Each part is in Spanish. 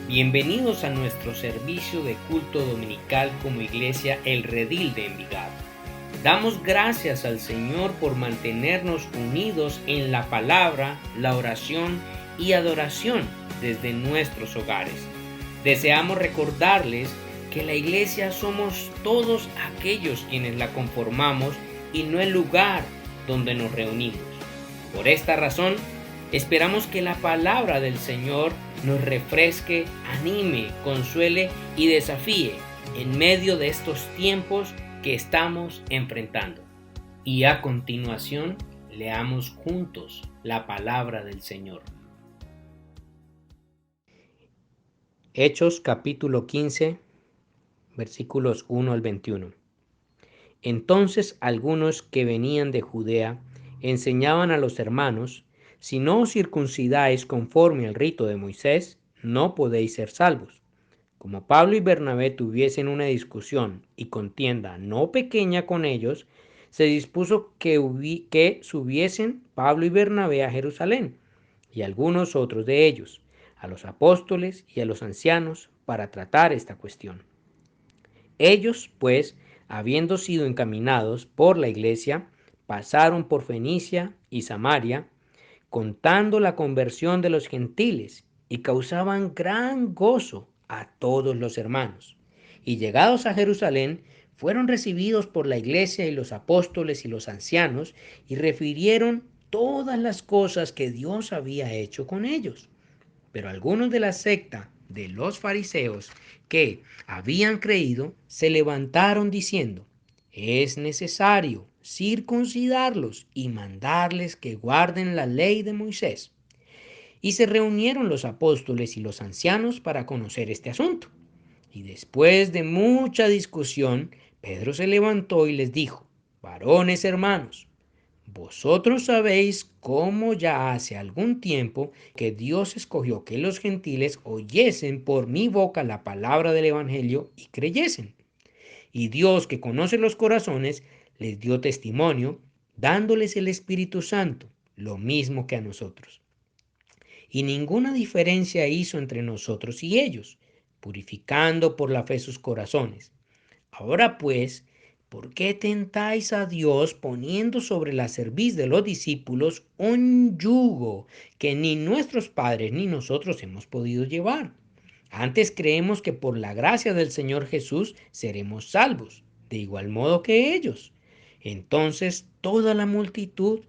Bienvenidos a nuestro servicio de culto dominical como Iglesia El Redil de Envigado. Damos gracias al Señor por mantenernos unidos en la palabra, la oración y adoración desde nuestros hogares. Deseamos recordarles que la Iglesia somos todos aquellos quienes la conformamos y no el lugar donde nos reunimos. Por esta razón, esperamos que la palabra del Señor nos refresque, anime, consuele y desafíe en medio de estos tiempos que estamos enfrentando. Y a continuación, leamos juntos la palabra del Señor. Hechos capítulo 15, versículos 1 al 21. Entonces algunos que venían de Judea enseñaban a los hermanos: si no os circuncidáis conforme al rito de Moisés, no podéis ser salvos. Como Pablo y Bernabé tuviesen una discusión y contienda no pequeña con ellos, se dispuso que subiesen Pablo y Bernabé a Jerusalén, y algunos otros de ellos, a los apóstoles y a los ancianos, para tratar esta cuestión. Ellos, pues, habiendo sido encaminados por la iglesia, pasaron por Fenicia y Samaria, contando la conversión de los gentiles, y causaban gran gozo a todos los hermanos. Y llegados a Jerusalén, fueron recibidos por la iglesia y los apóstoles y los ancianos, y refirieron todas las cosas que Dios había hecho con ellos. Pero algunos de la secta de los fariseos que habían creído se levantaron diciendo: es necesario circuncidarlos y mandarles que guarden la ley de Moisés. Y se reunieron los apóstoles y los ancianos para conocer este asunto. Y después de mucha discusión, Pedro se levantó y les dijo: varones hermanos, vosotros sabéis cómo ya hace algún tiempo que Dios escogió que los gentiles oyesen por mi boca la palabra del Evangelio y creyesen. Y Dios, que conoce los corazones, les dio testimonio, dándoles el Espíritu Santo, lo mismo que a nosotros. Y ninguna diferencia hizo entre nosotros y ellos, purificando por la fe sus corazones. Ahora pues, ¿por qué tentáis a Dios poniendo sobre la cerviz de los discípulos un yugo que ni nuestros padres ni nosotros hemos podido llevar? Antes creemos que por la gracia del Señor Jesús seremos salvos, de igual modo que ellos. Entonces toda la multitud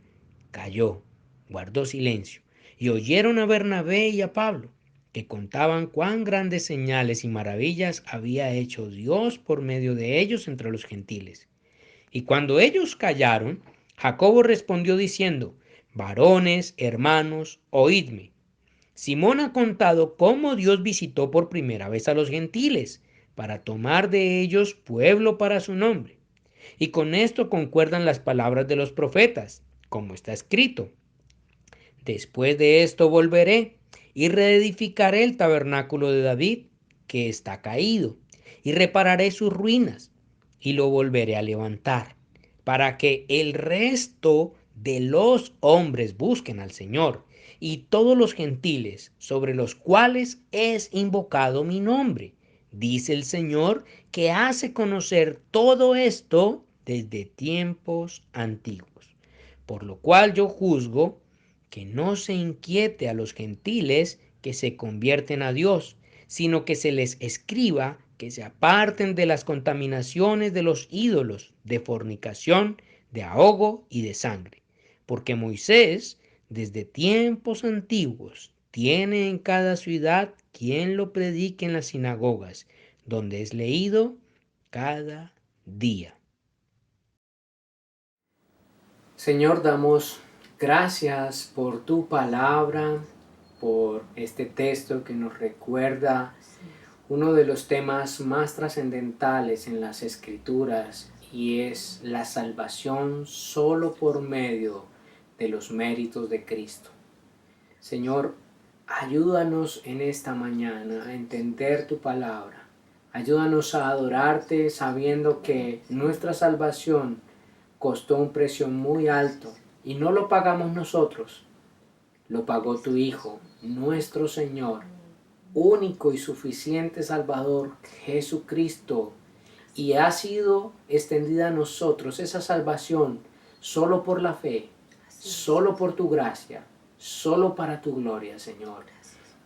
calló, guardó silencio, y oyeron a Bernabé y a Pablo, que contaban cuán grandes señales y maravillas había hecho Dios por medio de ellos entre los gentiles. Y cuando ellos callaron, Jacobo respondió diciendo: varones, hermanos, oídme. Simón ha contado cómo Dios visitó por primera vez a los gentiles, para tomar de ellos pueblo para su nombre. Y con esto concuerdan las palabras de los profetas, como está escrito: después de esto volveré y reedificaré el tabernáculo de David, que está caído, y repararé sus ruinas, y lo volveré a levantar, para que el resto de los hombres busquen al Señor, y todos los gentiles sobre los cuales es invocado mi nombre. Dice el Señor, que hace conocer todo esto desde tiempos antiguos. Por lo cual yo juzgo que no se inquiete a los gentiles que se convierten a Dios, sino que se les escriba que se aparten de las contaminaciones de los ídolos, de fornicación, de ahogo y de sangre. Porque Moisés, desde tiempos antiguos, tiene en cada ciudad quien lo predique en las sinagogas, donde es leído cada día. Señor, damos gracias por tu palabra, por este texto que nos recuerda uno de los temas más trascendentales en las Escrituras, y es la salvación solo por medio de los méritos de Cristo. Señor, ayúdanos en esta mañana a entender tu palabra. Ayúdanos a adorarte sabiendo que nuestra salvación costó un precio muy alto y no lo pagamos nosotros, lo pagó tu Hijo, nuestro Señor, único y suficiente Salvador, Jesucristo, y ha sido extendida a nosotros esa salvación solo por la fe, solo por tu gracia, solo para tu gloria, Señor.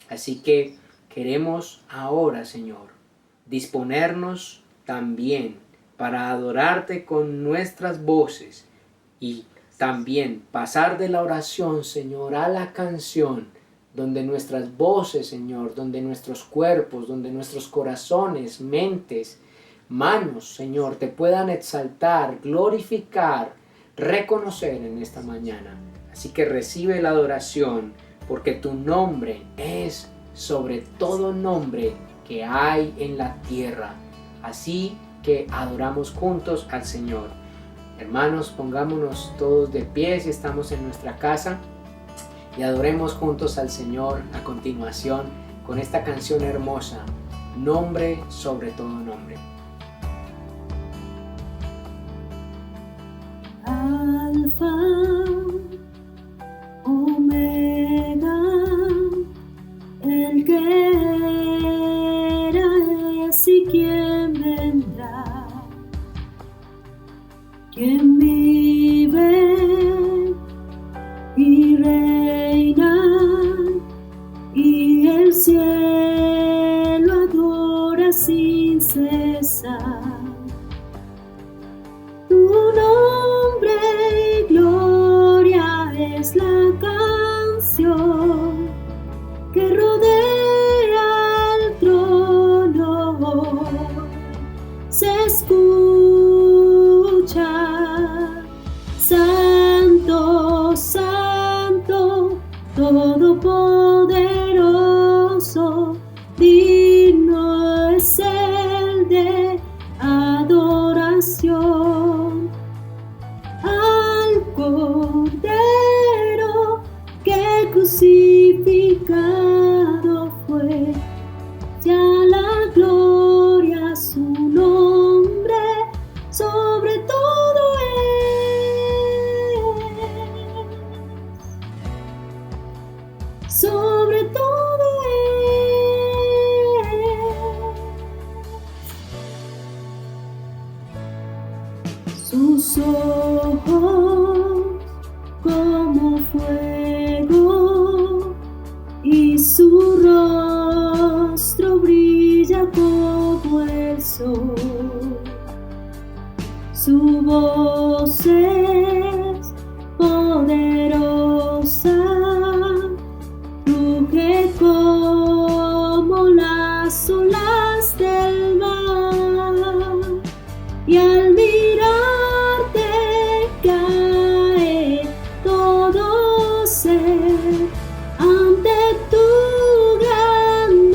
Así que queremos ahora, Señor, disponernos también para adorarte con nuestras voces y también pasar de la oración, Señor, a la canción, donde nuestras voces, Señor, donde nuestros cuerpos, donde nuestros corazones, mentes, manos, Señor, te puedan exaltar, glorificar, reconocer en esta mañana. Así que recibe la adoración, porque tu nombre es sobre todo nombre que hay en la tierra. Así que adoramos juntos al Señor. Hermanos, pongámonos todos de pie si estamos en nuestra casa y adoremos juntos al Señor a continuación con esta canción hermosa, Nombre sobre todo nombre. Alfa, Omega, el que era, es y quien vendrá, quien vive y reina, y el cielo adora sin cesar. Tu nombre y gloria es la canción que rodea el trono. Se escucha, Santo, Santo, Todopoderoso, digno es el de adoración. Al Cordero que crucificado fue, sea la gloria su nombre sobre todo es, sobre todo es. Sus ojos como fuego y su rostro brilla como el sol. Su voz es poderosa, ruge como las olas del mar, y al mirarte cae todo ser ante tu gran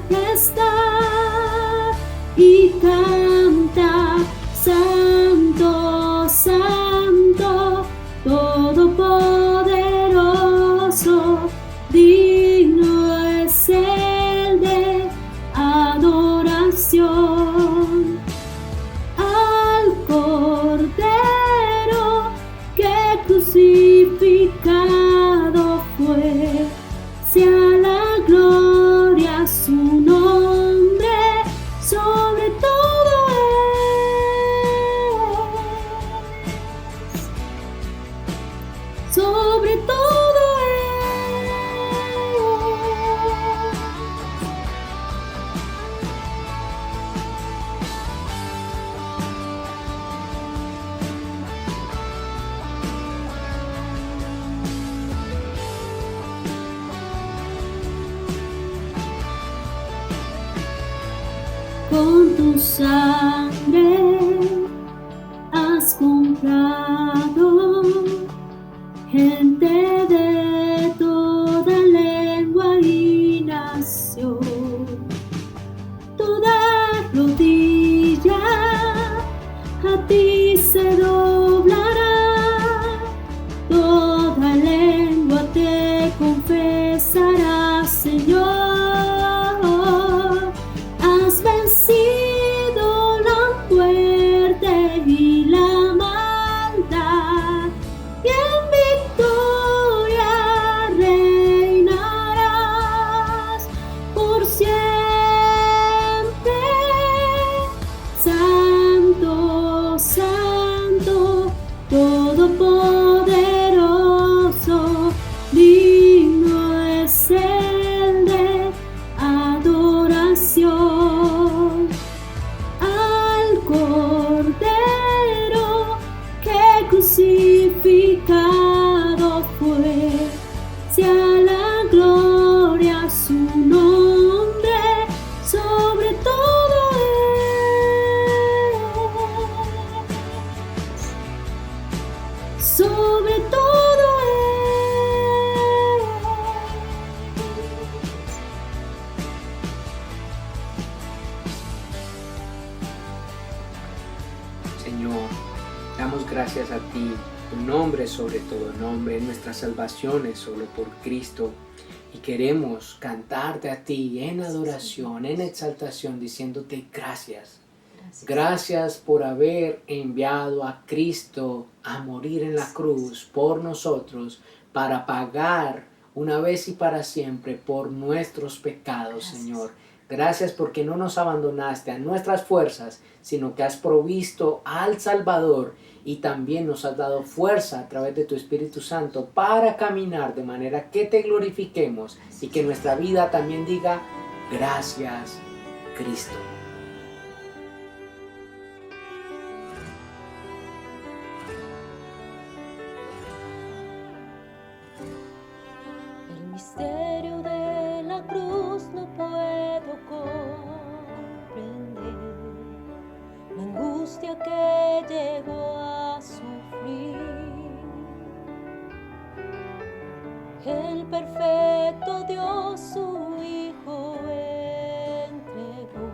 majestad y canta, Santo, Santo, Todopoderoso, digno es el de adoración. Al Cordero que crucificado fue, sea la gloria su nombre sobre todo es, sobre todo es. Con tu sangre has comprado gente de toda lengua y nación. Toda rodilla a ti se doblará, toda lengua te confesará, Señor. Has vencido la muerte y la maldad, y en victoria sea la gloria, su nombre sobre todo es, sobre todo es. Señor, damos gracias a ti. Tu nombre es sobre todo nombre, nuestra salvación es solo por Cristo. Y queremos cantarte a ti en adoración, en exaltación, diciéndote gracias. Gracias por haber enviado a Cristo a morir en la cruz por nosotros, para pagar una vez y para siempre por nuestros pecados, Señor. Gracias porque no nos abandonaste a nuestras fuerzas, sino que has provisto al Salvador y también nos has dado fuerza a través de tu Espíritu Santo para caminar de manera que te glorifiquemos y que nuestra vida también diga gracias, Cristo. el misterio de la cruz no puedo comprender, la angustia que llegó a sufrir. El perfecto Dios su Hijo entregó,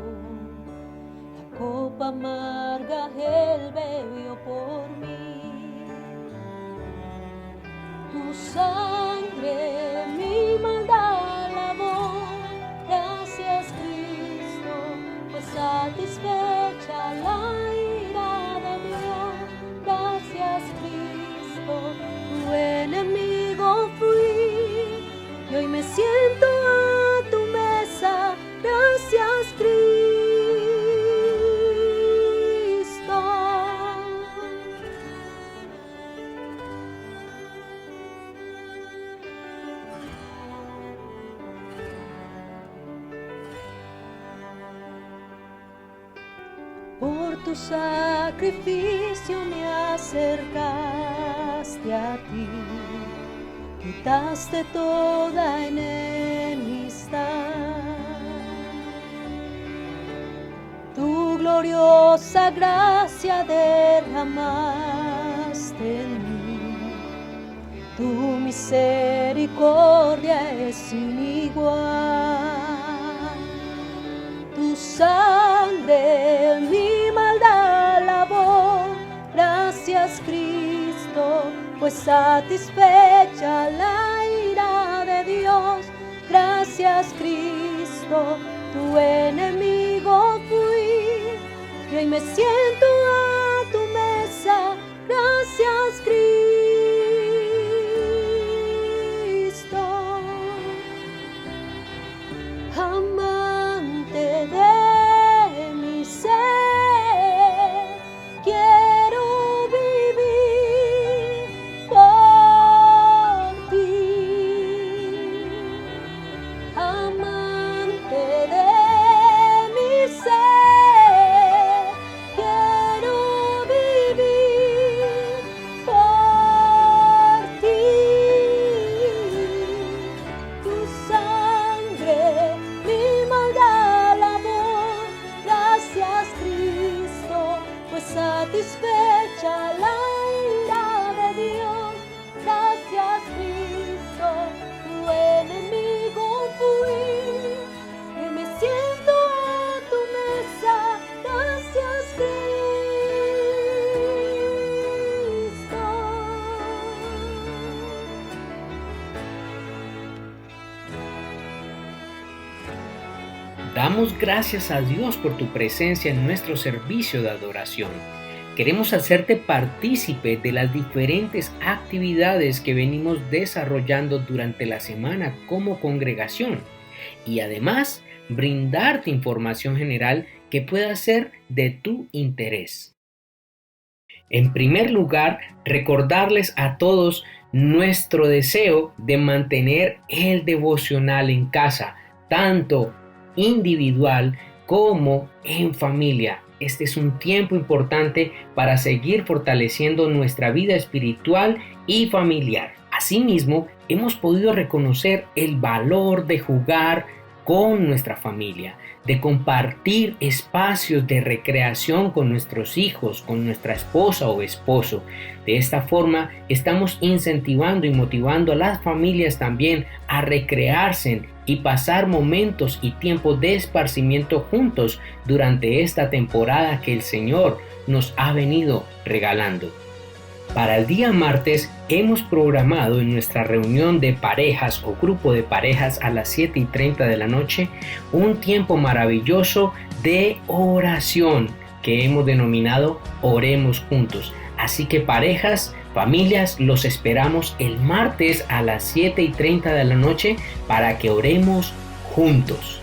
la copa amarga Él bebió por mí. Tu sangre mi maldad lavó, gracias Cristo, pues satisfecha la ira de Dios. Gracias Cristo, tu enemigo fui, y hoy me siento a tu mesa. Gracias Cristo. Por tu sacrificio me acercaste a ti, quitaste toda enemistad. Tu gloriosa gracia derramaste en mí, tu misericordia es sin igual. Tu sangre mi maldad lavó, gracias Cristo, pues satisfecha la ira de Dios. Gracias Cristo, tu enemigo fui, y hoy me siento a tu mesa. Gracias Cristo. Amante de mi ser, quiero vivir por ti. Amante de mi ser, quiero vivir por ti. Tu sangre mi maldad lavó, gracias Cristo, pues satisfecha la ira de Dios. Gracias Cristo, tu enemigo fui, y me siento a tu mesa. Gracias Cristo. Damos gracias a Dios por tu presencia en nuestro servicio de adoración. Queremos hacerte partícipe de las diferentes actividades que venimos desarrollando durante la semana como congregación y además brindarte información general que pueda ser de tu interés. En primer lugar, recordarles a todos nuestro deseo de mantener el devocional en casa, tanto individual como en familia. Este es un tiempo importante para seguir fortaleciendo nuestra vida espiritual y familiar. Asimismo, hemos podido reconocer el valor de jugar con nuestra familia, de compartir espacios de recreación con nuestros hijos, con nuestra esposa o esposo. De esta forma, estamos incentivando y motivando a las familias también a recrearse y pasar momentos y tiempos de esparcimiento juntos durante esta temporada que el Señor nos ha venido regalando. Para el día martes hemos programado en nuestra reunión de parejas o grupo de parejas a las 7:30 de la noche un tiempo maravilloso de oración que hemos denominado Oremos Juntos. Así que parejas, familias, los esperamos el martes a las 7:30 de la noche para que oremos juntos.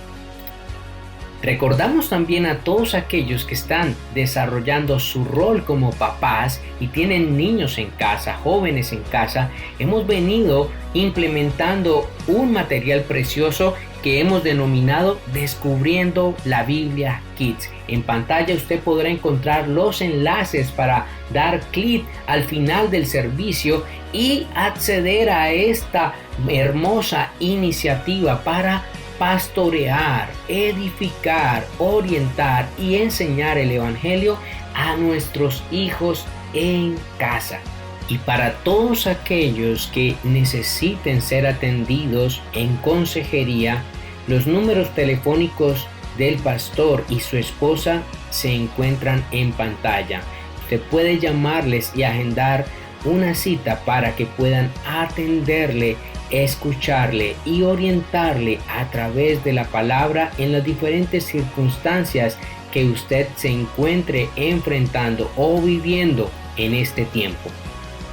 Recordamos también a todos aquellos que están desarrollando su rol como papás y tienen niños en casa, jóvenes en casa. Hemos venido implementando un material precioso que hemos denominado Descubriendo la Biblia Kids. En pantalla usted podrá encontrar los enlaces para dar clic al final del servicio y acceder a esta hermosa iniciativa para pastorear, edificar, orientar y enseñar el Evangelio a nuestros hijos en casa. Y para todos aquellos que necesiten ser atendidos en consejería, los números telefónicos del pastor y su esposa se encuentran en pantalla. Usted puede llamarles y agendar una cita para que puedan atenderle, escucharle y orientarle a través de la palabra en las diferentes circunstancias que usted se encuentre enfrentando o viviendo en este tiempo.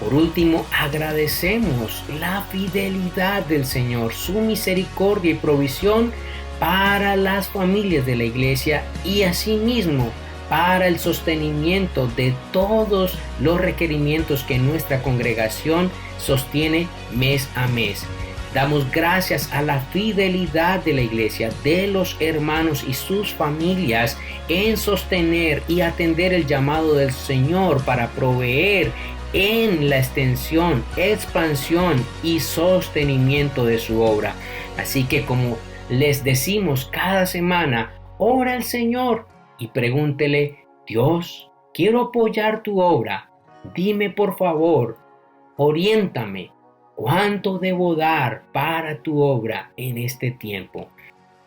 Por último, agradecemos la fidelidad del Señor, su misericordia y provisión para las familias de la iglesia y asimismo para el sostenimiento de todos los requerimientos que nuestra congregación sostiene mes a mes. Damos gracias a la fidelidad de la iglesia, de los hermanos y sus familias en sostener y atender el llamado del Señor para proveer en la extensión, expansión y sostenimiento de su obra. Así que como les decimos cada semana, ora al Señor y pregúntele: Dios, quiero apoyar tu obra. Dime por favor, oriéntame, ¿cuánto debo dar para tu obra en este tiempo?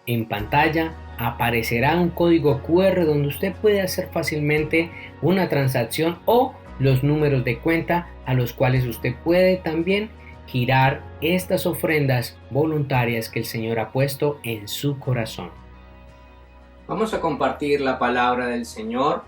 En pantalla aparecerá un código QR donde usted puede hacer fácilmente una transacción o los números de cuenta a los cuales usted puede también girar estas ofrendas voluntarias que el Señor ha puesto en su corazón. Vamos a compartir la palabra del Señor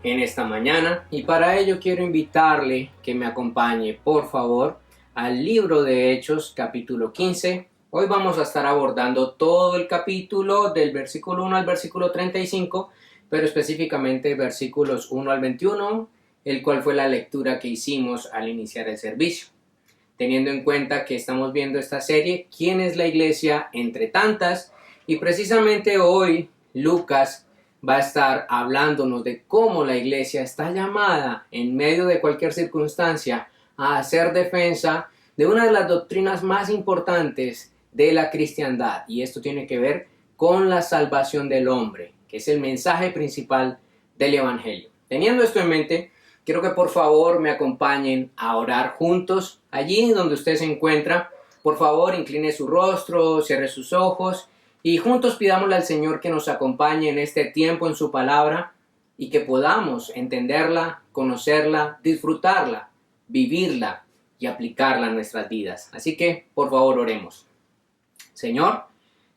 en esta mañana y para ello quiero invitarle que me acompañe por favor al libro de Hechos capítulo 15. Hoy vamos a estar abordando todo el capítulo del versículo 1 al versículo 35, pero específicamente versículos 1 al 21, el cual fue la lectura que hicimos al iniciar el servicio. Teniendo en cuenta que estamos viendo esta serie, ¿quién es la iglesia entre tantas? Y precisamente hoy Lucas va a estar hablándonos de cómo la iglesia está llamada en medio de cualquier circunstancia a hacer defensa de una de las doctrinas más importantes de la cristiandad, y esto tiene que ver con la salvación del hombre, que es el mensaje principal del Evangelio. Teniendo esto en mente, quiero que por favor me acompañen a orar juntos. Allí donde usted se encuentra, por favor incline su rostro, cierre sus ojos y juntos pidámosle al Señor que nos acompañe en este tiempo en su palabra y que podamos entenderla, conocerla, disfrutarla, vivirla y aplicarla en nuestras vidas. Así que, por favor, oremos. Señor,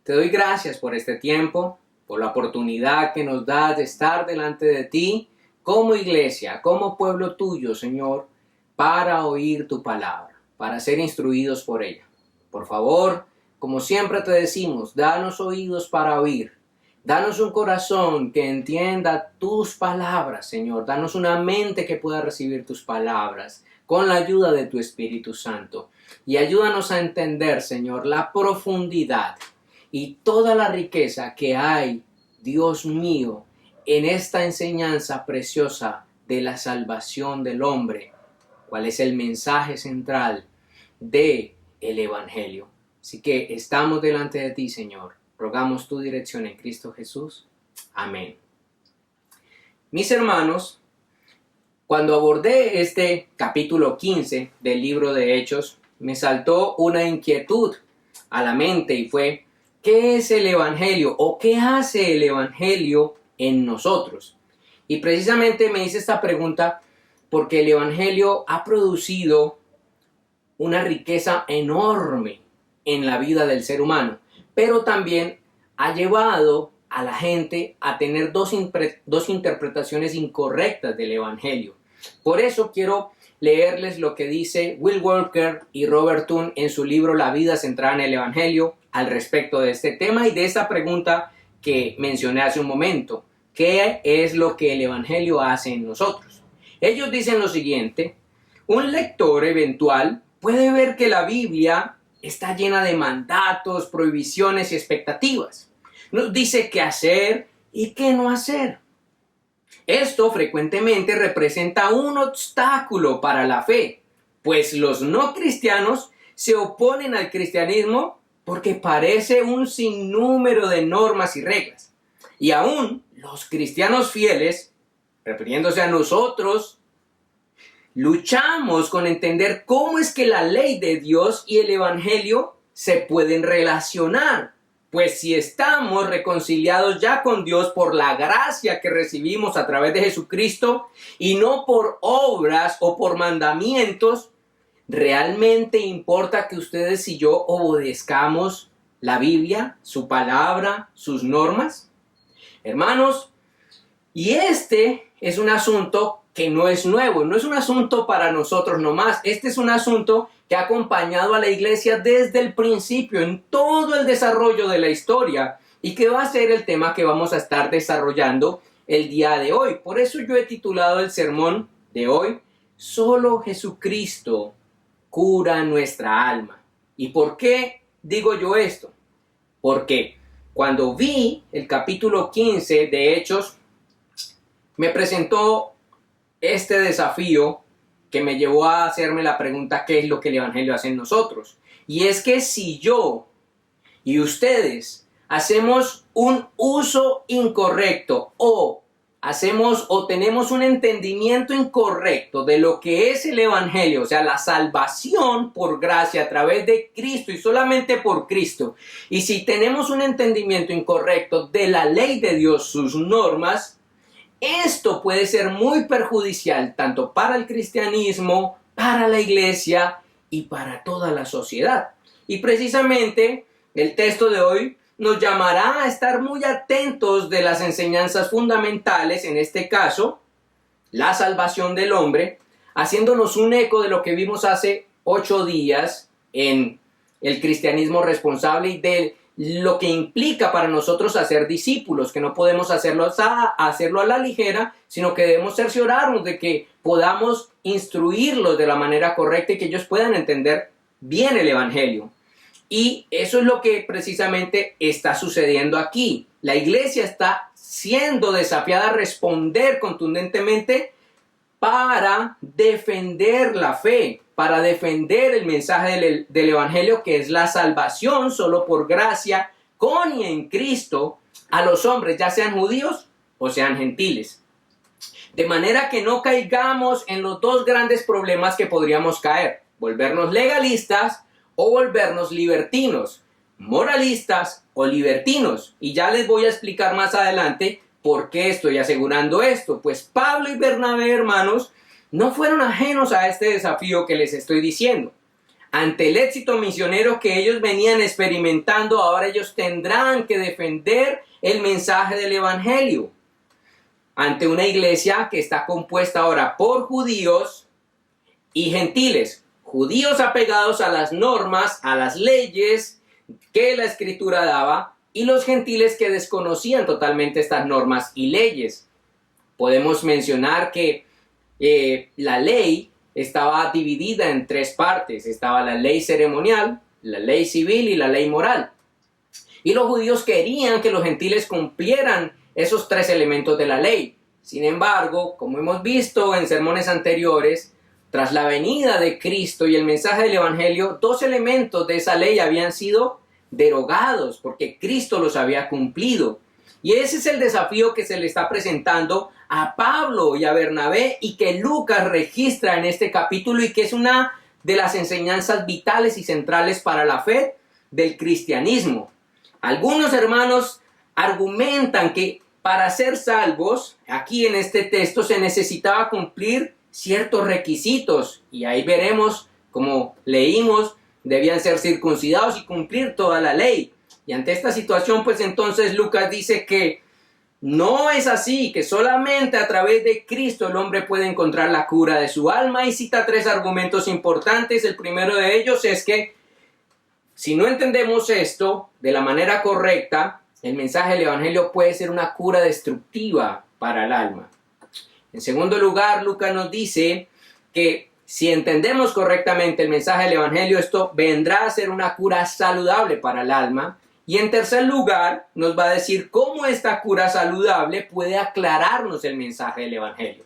te doy gracias por este tiempo, por la oportunidad que nos das de estar delante de ti como iglesia, como pueblo tuyo, Señor, para oír tu palabra, para ser instruidos por ella. Por favor, como siempre te decimos, danos oídos para oír. Danos un corazón que entienda tus palabras, Señor. Danos una mente que pueda recibir tus palabras con la ayuda de tu Espíritu Santo. Y ayúdanos a entender, Señor, la profundidad y toda la riqueza que hay, Dios mío, en esta enseñanza preciosa de la salvación del hombre. ¿Cuál es el mensaje central del Evangelio. Así que estamos delante de ti, Señor. Rogamos tu dirección en Cristo Jesús. Amén. Mis hermanos, cuando abordé este capítulo 15 del libro de Hechos, me saltó una inquietud a la mente y fue: ¿qué es el Evangelio o qué hace el Evangelio en nosotros? Y precisamente me hice esta pregunta porque el Evangelio ha producido una riqueza enorme en la vida del ser humano, pero también ha llevado a la gente a tener dos interpretaciones incorrectas del Evangelio. Por eso quiero leerles lo que dice Will Walker y Robert Thune en su libro La vida centrada en el Evangelio al respecto de este tema y de esta pregunta que mencioné hace un momento. ¿Qué es lo que el Evangelio hace en nosotros? Ellos dicen lo siguiente: un lector eventual puede ver que la Biblia está llena de mandatos, prohibiciones y expectativas. Nos dice qué hacer y qué no hacer. Esto frecuentemente representa un obstáculo para la fe, pues los no cristianos se oponen al cristianismo porque parece un sinnúmero de normas y reglas. Y aún los cristianos fieles, refiriéndose a nosotros, luchamos con entender cómo es que la ley de Dios y el Evangelio se pueden relacionar. Pues si estamos reconciliados ya con Dios por la gracia que recibimos a través de Jesucristo y no por obras o por mandamientos, ¿realmente importa que ustedes y yo obedezcamos la Biblia, su palabra, sus normas? Hermanos, y este es un asunto que no es nuevo, no es un asunto para nosotros nomás. Este es un asunto que ha acompañado a la iglesia desde el principio, en todo el desarrollo de la historia, y que va a ser el tema que vamos a estar desarrollando el día de hoy. Por eso yo he titulado el sermón de hoy: Solo Jesucristo cura nuestra alma. ¿Y por qué digo yo esto? Porque cuando vi el capítulo 15 de Hechos, me presentó este desafío que me llevó a hacerme la pregunta: ¿qué es lo que el Evangelio hace en nosotros? Y es que si yo y ustedes hacemos un uso incorrecto o tenemos un entendimiento incorrecto de lo que es el Evangelio, o sea, la salvación por gracia a través de Cristo y solamente por Cristo, y si tenemos un entendimiento incorrecto de la ley de Dios, sus normas, esto puede ser muy perjudicial tanto para el cristianismo, para la iglesia y para toda la sociedad. Y precisamente el texto de hoy nos llamará a estar muy atentos de las enseñanzas fundamentales, en este caso, la salvación del hombre, haciéndonos un eco de lo que vimos hace 8 días en el cristianismo responsable y de lo que implica para nosotros hacer discípulos, que no podemos hacerlo a la ligera, sino que debemos cerciorarnos de que podamos instruirlos de la manera correcta y que ellos puedan entender bien el Evangelio. Y eso es lo que precisamente está sucediendo aquí. La iglesia está siendo desafiada a responder contundentemente para defender la fe, para defender el mensaje del Evangelio, que es la salvación solo por gracia, con y en Cristo, a los hombres, ya sean judíos o sean gentiles. De manera que no caigamos en los dos grandes problemas que podríamos caer: volvernos legalistas o volvernos libertinos, moralistas o libertinos. Y ya les voy a explicar más adelante por qué estoy asegurando esto. Pues Pablo y Bernabé, hermanos, no fueron ajenos a este desafío que les estoy diciendo. Ante el éxito misionero que ellos venían experimentando, ahora ellos tendrán que defender el mensaje del Evangelio ante una iglesia que está compuesta ahora por judíos y gentiles. Judíos apegados a las normas, a las leyes que la Escritura daba, y los gentiles que desconocían totalmente estas normas y leyes. Podemos mencionar que la ley estaba dividida en 3 partes. Estaba la ley ceremonial, la ley civil y la ley moral. Y los judíos querían que los gentiles cumplieran esos 3 elementos de la ley. Sin embargo, como hemos visto en sermones anteriores, tras la venida de Cristo y el mensaje del Evangelio, dos elementos de esa ley habían sido derogados porque Cristo los había cumplido. Y ese es el desafío que se le está presentando a Pablo y a Bernabé y que Lucas registra en este capítulo y que es una de las enseñanzas vitales y centrales para la fe del cristianismo. Algunos hermanos argumentan que para ser salvos, aquí en este texto se necesitaba cumplir ciertos requisitos y ahí veremos, como leímos, debían ser circuncidados y cumplir toda la ley. Y ante esta situación, pues entonces Lucas dice que no es así, que solamente a través de Cristo el hombre puede encontrar la cura de su alma y cita tres argumentos importantes. El primero de ellos es que si no entendemos esto de la manera correcta, el mensaje del Evangelio puede ser una cura destructiva para el alma. En segundo lugar, Lucas nos dice que si entendemos correctamente el mensaje del Evangelio, esto vendrá a ser una cura saludable para el alma. Y en tercer lugar, nos va a decir cómo esta cura saludable puede aclararnos el mensaje del Evangelio.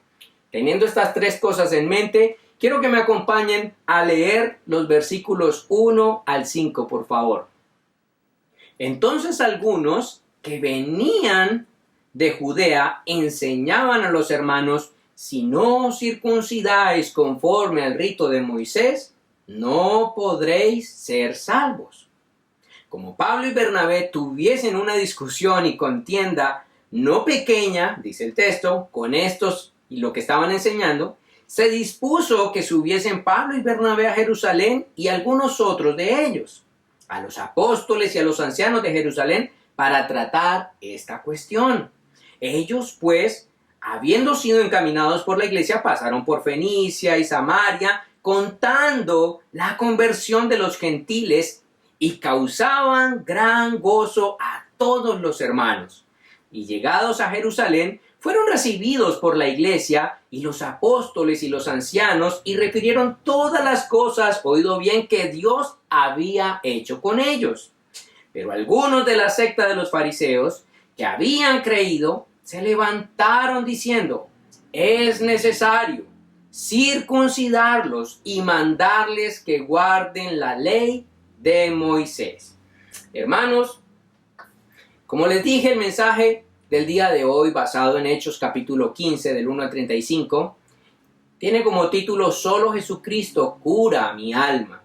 Teniendo estas tres cosas en mente, quiero que me acompañen a leer los versículos 1 al 5, por favor. Entonces algunos que venían de Judea enseñaban a los hermanos: si no os circuncidáis conforme al rito de Moisés, no podréis ser salvos. Como Pablo y Bernabé tuviesen una discusión y contienda no pequeña, dice el texto, con estos y lo que estaban enseñando, se dispuso que subiesen Pablo y Bernabé a Jerusalén y algunos otros de ellos, a los apóstoles y a los ancianos de Jerusalén, para tratar esta cuestión. Ellos, pues, habiendo sido encaminados por la iglesia, pasaron por Fenicia y Samaria, contando la conversión de los gentiles, y causaban gran gozo a todos los hermanos. Y llegados a Jerusalén, fueron recibidos por la iglesia y los apóstoles y los ancianos, y refirieron todas las cosas, oído bien, que Dios había hecho con ellos. Pero algunos de la secta de los fariseos, que habían creído, se levantaron diciendo: es necesario circuncidarlos y mandarles que guarden la ley de Moisés. Hermanos, como les dije, el mensaje del día de hoy, basado en Hechos capítulo 15, del 1 al 35, tiene como título: Solo Jesucristo cura mi alma.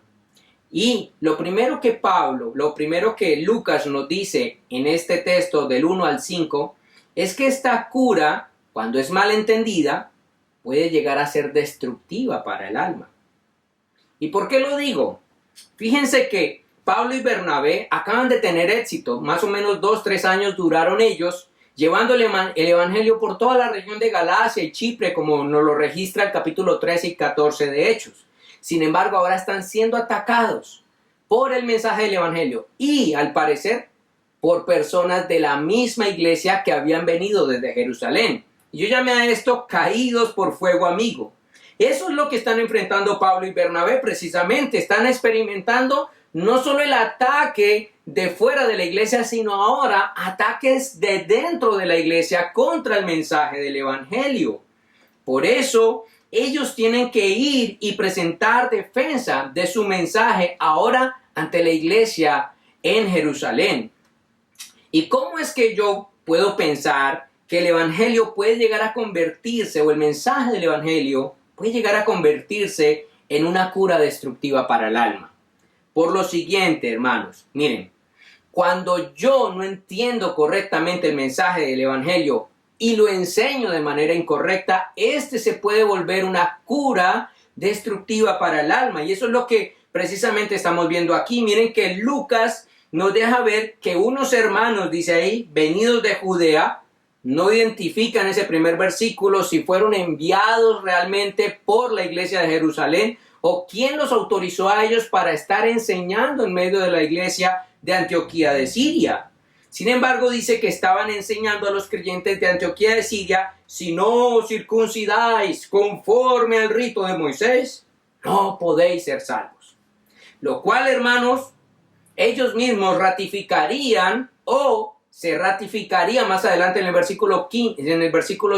Y lo primero que Lucas nos dice en este texto del 1 al 5, es que esta cura, cuando es mal entendida, puede llegar a ser destructiva para el alma. ¿Y por qué lo digo? Fíjense que Pablo y Bernabé acaban de tener éxito, más o menos 2-3 años duraron ellos, llevando el Evangelio por toda la región de Galacia y Chipre, como nos lo registra el capítulo 13 y 14 de Hechos. Sin embargo, ahora están siendo atacados por el mensaje del Evangelio y, al parecer, por personas de la misma iglesia que habían venido desde Jerusalén. Y yo llamé a esto caídos por fuego amigo. Eso es lo que están enfrentando Pablo y Bernabé precisamente. Están experimentando no solo el ataque de fuera de la iglesia, sino ahora ataques de dentro de la iglesia contra el mensaje del Evangelio. Por eso ellos tienen que ir y presentar defensa de su mensaje ahora ante la iglesia en Jerusalén. ¿Y cómo es que yo puedo pensar que el Evangelio puede llegar a convertirse, o el mensaje del Evangelio puede llegar a convertirse en una cura destructiva para el alma? Por lo siguiente, hermanos, miren, cuando yo no entiendo correctamente el mensaje del Evangelio y lo enseño de manera incorrecta, este se puede volver una cura destructiva para el alma. Y eso es lo que precisamente estamos viendo aquí. Miren que Lucas nos deja ver que unos hermanos, dice ahí, venidos de Judea, no identifican ese primer versículo si fueron enviados realmente por la iglesia de Jerusalén o quién los autorizó a ellos para estar enseñando en medio de la iglesia de Antioquía de Siria. Sin embargo, dice que estaban enseñando a los creyentes de Antioquía de Siria: si no os circuncidáis conforme al rito de Moisés, no podéis ser salvos. Lo cual, hermanos, ellos mismos ratificarían, o se ratificaría más adelante en el versículo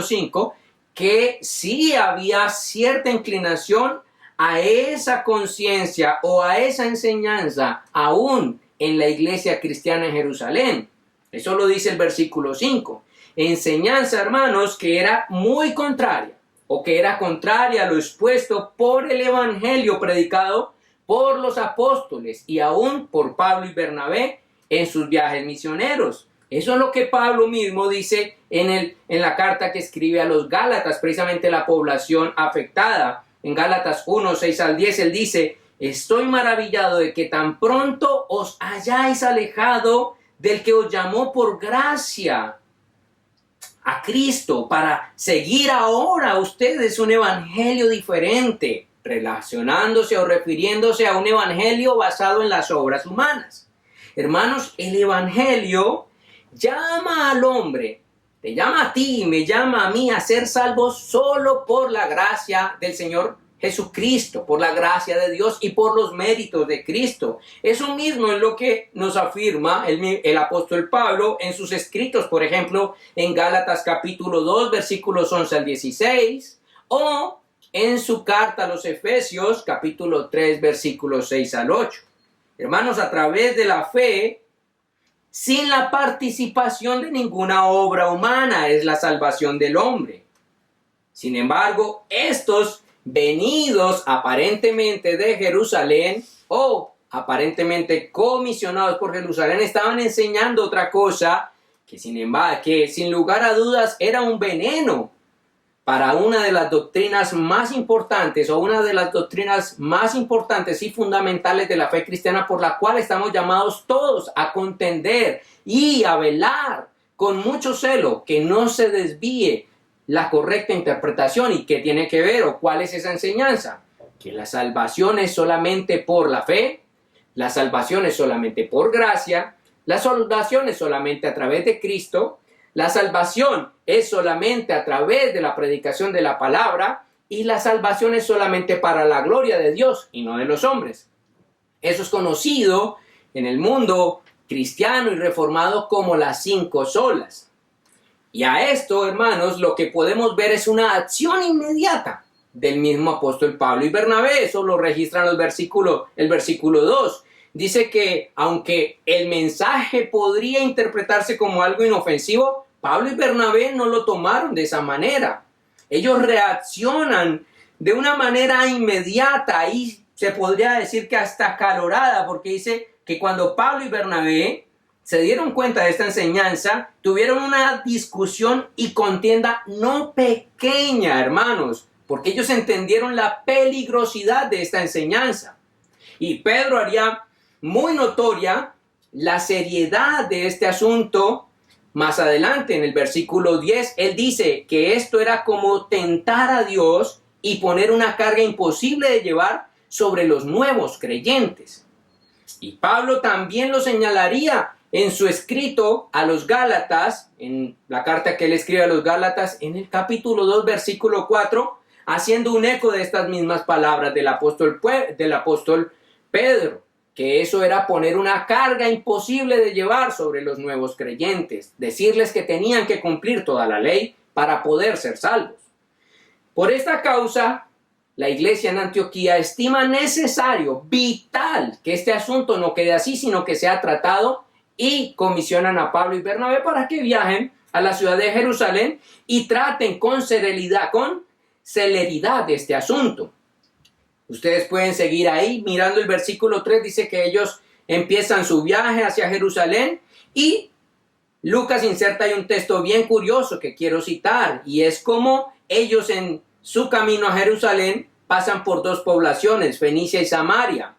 5, que sí había cierta inclinación a esa conciencia o a esa enseñanza aún en la iglesia cristiana en Jerusalén. Eso lo dice el versículo 5. Enseñanza, hermanos, que era muy contraria o que era contraria a lo expuesto por el evangelio predicado por los apóstoles y aún por Pablo y Bernabé en sus viajes misioneros. Eso es lo que Pablo mismo dice en la carta que escribe a los Gálatas, precisamente la población afectada. En Gálatas 1, 6 al 10, él dice: estoy maravillado de que tan pronto os hayáis alejado del que os llamó por gracia a Cristo, para seguir ahora ustedes un evangelio diferente, relacionándose o refiriéndose a un evangelio basado en las obras humanas. Hermanos, el evangelio llama al hombre, te llama a ti y me llama a mí a ser salvos solo por la gracia del Señor Jesucristo, por la gracia de Dios y por los méritos de Cristo. Eso mismo es lo que nos afirma el apóstol Pablo en sus escritos, por ejemplo, en Gálatas capítulo 2, versículos 11 al 16, o en su carta a los Efesios capítulo 3, versículos 6 al 8. Hermanos, a través de la fe, sin la participación de ninguna obra humana, es la salvación del hombre. Sin embargo, estos venidos aparentemente de Jerusalén o aparentemente comisionados por Jerusalén estaban enseñando otra cosa que sin lugar a dudas era un veneno para una de las doctrinas más importantes o una de las doctrinas más importantes y fundamentales de la fe cristiana, por la cual estamos llamados todos a contender y a velar con mucho celo que no se desvíe la correcta interpretación. ¿Y qué tiene que ver o cuál es esa enseñanza? Que la salvación es solamente por la fe, la salvación es solamente por gracia, la salvación es solamente a través de Cristo, la salvación es solamente a través de la predicación de la palabra y la salvación es solamente para la gloria de Dios y no de los hombres. Eso es conocido en el mundo cristiano y reformado como las 5 solas. Y a esto, hermanos, lo que podemos ver es una acción inmediata del mismo apóstol Pablo y Bernabé. Eso lo registran el versículo 2. Dice que aunque el mensaje podría interpretarse como algo inofensivo, Pablo y Bernabé no lo tomaron de esa manera. Ellos reaccionan de una manera inmediata y se podría decir que hasta acalorada, porque dice que cuando Pablo y Bernabé se dieron cuenta de esta enseñanza, tuvieron una discusión y contienda no pequeña, hermanos, porque ellos entendieron la peligrosidad de esta enseñanza. Y Pedro haría muy notoria la seriedad de este asunto. Más adelante, en el versículo 10, él dice que esto era como tentar a Dios y poner una carga imposible de llevar sobre los nuevos creyentes. Y Pablo también lo señalaría en su escrito a los Gálatas, en la carta que él escribe a los Gálatas, en el capítulo 2, versículo 4, haciendo un eco de estas mismas palabras del apóstol Pedro, que eso era poner una carga imposible de llevar sobre los nuevos creyentes, decirles que tenían que cumplir toda la ley para poder ser salvos. Por esta causa, la iglesia en Antioquía estima necesario, vital, que este asunto no quede así, sino que sea tratado, y comisionan a Pablo y Bernabé para que viajen a la ciudad de Jerusalén y traten con celeridad de este asunto. Ustedes pueden seguir ahí mirando el versículo 3, dice que ellos empiezan su viaje hacia Jerusalén y Lucas inserta ahí un texto bien curioso que quiero citar, y es como ellos en su camino a Jerusalén pasan por 2 poblaciones, Fenicia y Samaria,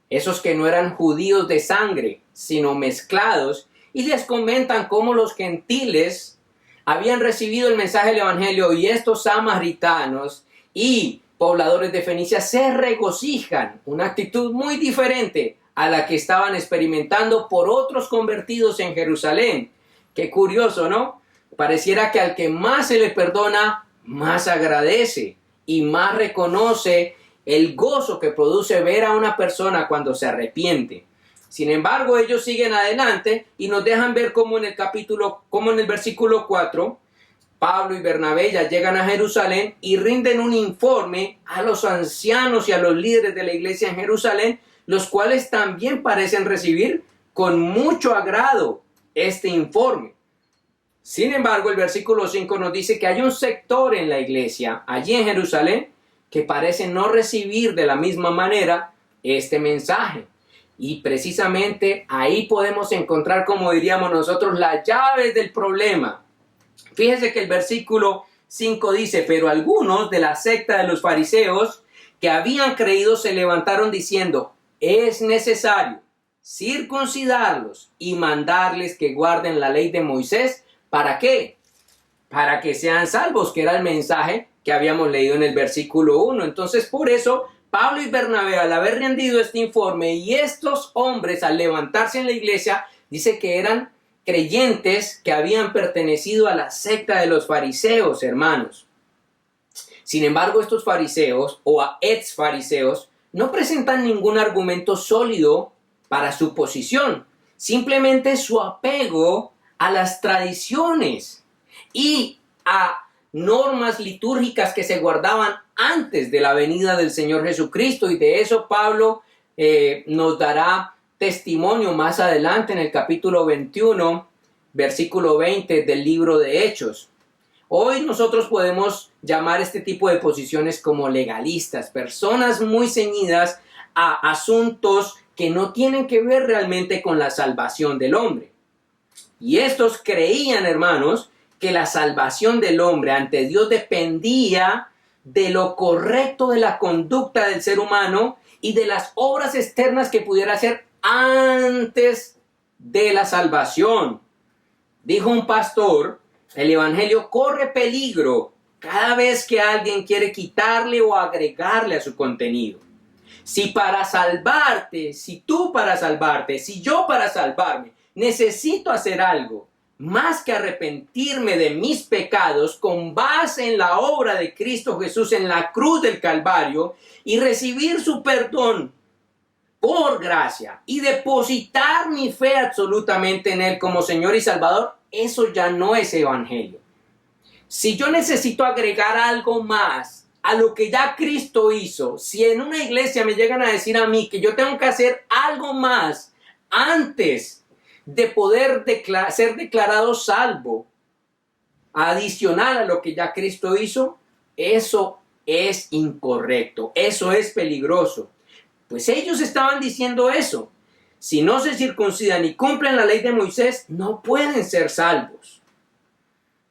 esos que no eran judíos de sangre, sino mezclados, y les comentan cómo los gentiles habían recibido el mensaje del evangelio y estos samaritanos y pobladores de Fenicia se regocijan, una actitud muy diferente a la que estaban experimentando por otros convertidos en Jerusalén. Qué curioso, ¿no? Pareciera que al que más se le perdona, más agradece y más reconoce el gozo que produce ver a una persona cuando se arrepiente. Sin embargo, ellos siguen adelante y nos dejan ver cómo en el versículo 4, Pablo y Bernabé ya llegan a Jerusalén y rinden un informe a los ancianos y a los líderes de la iglesia en Jerusalén, los cuales también parecen recibir con mucho agrado este informe. Sin embargo, el versículo 5 nos dice que hay un sector en la iglesia, allí en Jerusalén, que parece no recibir de la misma manera este mensaje. Y precisamente ahí podemos encontrar, como diríamos nosotros, las llaves del problema. Fíjese que el versículo 5 dice: pero algunos de la secta de los fariseos que habían creído se levantaron diciendo: es necesario circuncidarlos y mandarles que guarden la ley de Moisés. ¿Para qué? Para que sean salvos, que era el mensaje que habíamos leído en el versículo 1. Entonces, por eso, Pablo y Bernabé, al haber rendido este informe, y estos hombres, al levantarse en la iglesia, dice que eran creyentes que habían pertenecido a la secta de los fariseos, hermanos. Sin embargo, estos fariseos, o ex fariseos, no presentan ningún argumento sólido para su posición. Simplemente su apego a las tradiciones y a normas litúrgicas que se guardaban antes de la venida del Señor Jesucristo, y de eso Pablo nos dará testimonio más adelante en el capítulo 21, versículo 20 del libro de Hechos. Hoy nosotros podemos llamar este tipo de posiciones como legalistas, personas muy ceñidas a asuntos que no tienen que ver realmente con la salvación del hombre. Y estos creían, hermanos, que la salvación del hombre ante Dios dependía de lo correcto de la conducta del ser humano y de las obras externas que pudiera hacer antes de la salvación. Dijo un pastor: el evangelio corre peligro cada vez que alguien quiere quitarle o agregarle a su contenido. Si para salvarte, si tú para salvarte, si yo para salvarme, necesito hacer algo más que arrepentirme de mis pecados con base en la obra de Cristo Jesús en la cruz del Calvario y recibir su perdón por gracia y depositar mi fe absolutamente en Él como Señor y Salvador, eso ya no es evangelio. Si yo necesito agregar algo más a lo que ya Cristo hizo, si en una iglesia me llegan a decir a mí que yo tengo que hacer algo más antes de poder ser declarado salvo, adicional a lo que ya Cristo hizo, eso es incorrecto, eso es peligroso. Pues ellos estaban diciendo eso: si no se circuncidan y cumplen la ley de Moisés, no pueden ser salvos.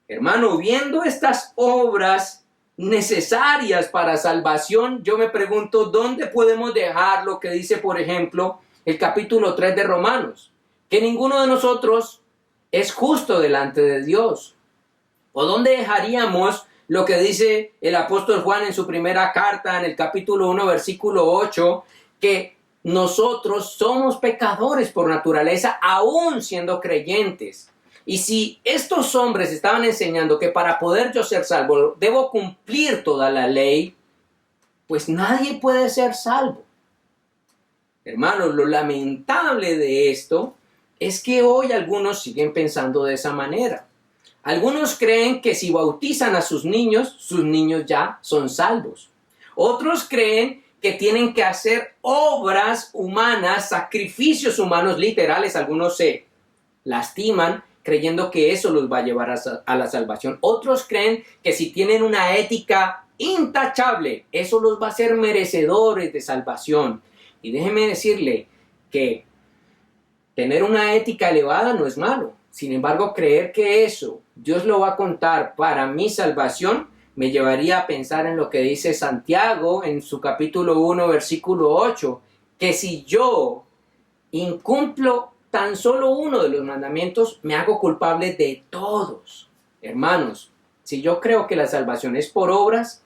Hermano, viendo estas obras necesarias para salvación, yo me pregunto, ¿dónde podemos dejar lo que dice, por ejemplo, el capítulo 3 de Romanos? Que ninguno de nosotros es justo delante de Dios. ¿O dónde dejaríamos lo que dice el apóstol Juan en su primera carta, en el capítulo 1, versículo 8, que nosotros somos pecadores por naturaleza, aún siendo creyentes? Y si estos hombres estaban enseñando que para poder yo ser salvo debo cumplir toda la ley, pues nadie puede ser salvo. Hermanos, lo lamentable de esto es que hoy algunos siguen pensando de esa manera. Algunos creen que si bautizan a sus niños ya son salvos. Otros creen que tienen que hacer obras humanas, sacrificios humanos literales. Algunos se lastiman creyendo que eso los va a llevar a la salvación. Otros creen que si tienen una ética intachable, eso los va a hacer merecedores de salvación. Y déjeme decirle que tener una ética elevada no es malo. Sin embargo, creer que eso Dios lo va a contar para mi salvación me llevaría a pensar en lo que dice Santiago en su capítulo 1, versículo 8, que si yo incumplo tan solo uno de los mandamientos, me hago culpable de todos. Hermanos, si yo creo que la salvación es por obras,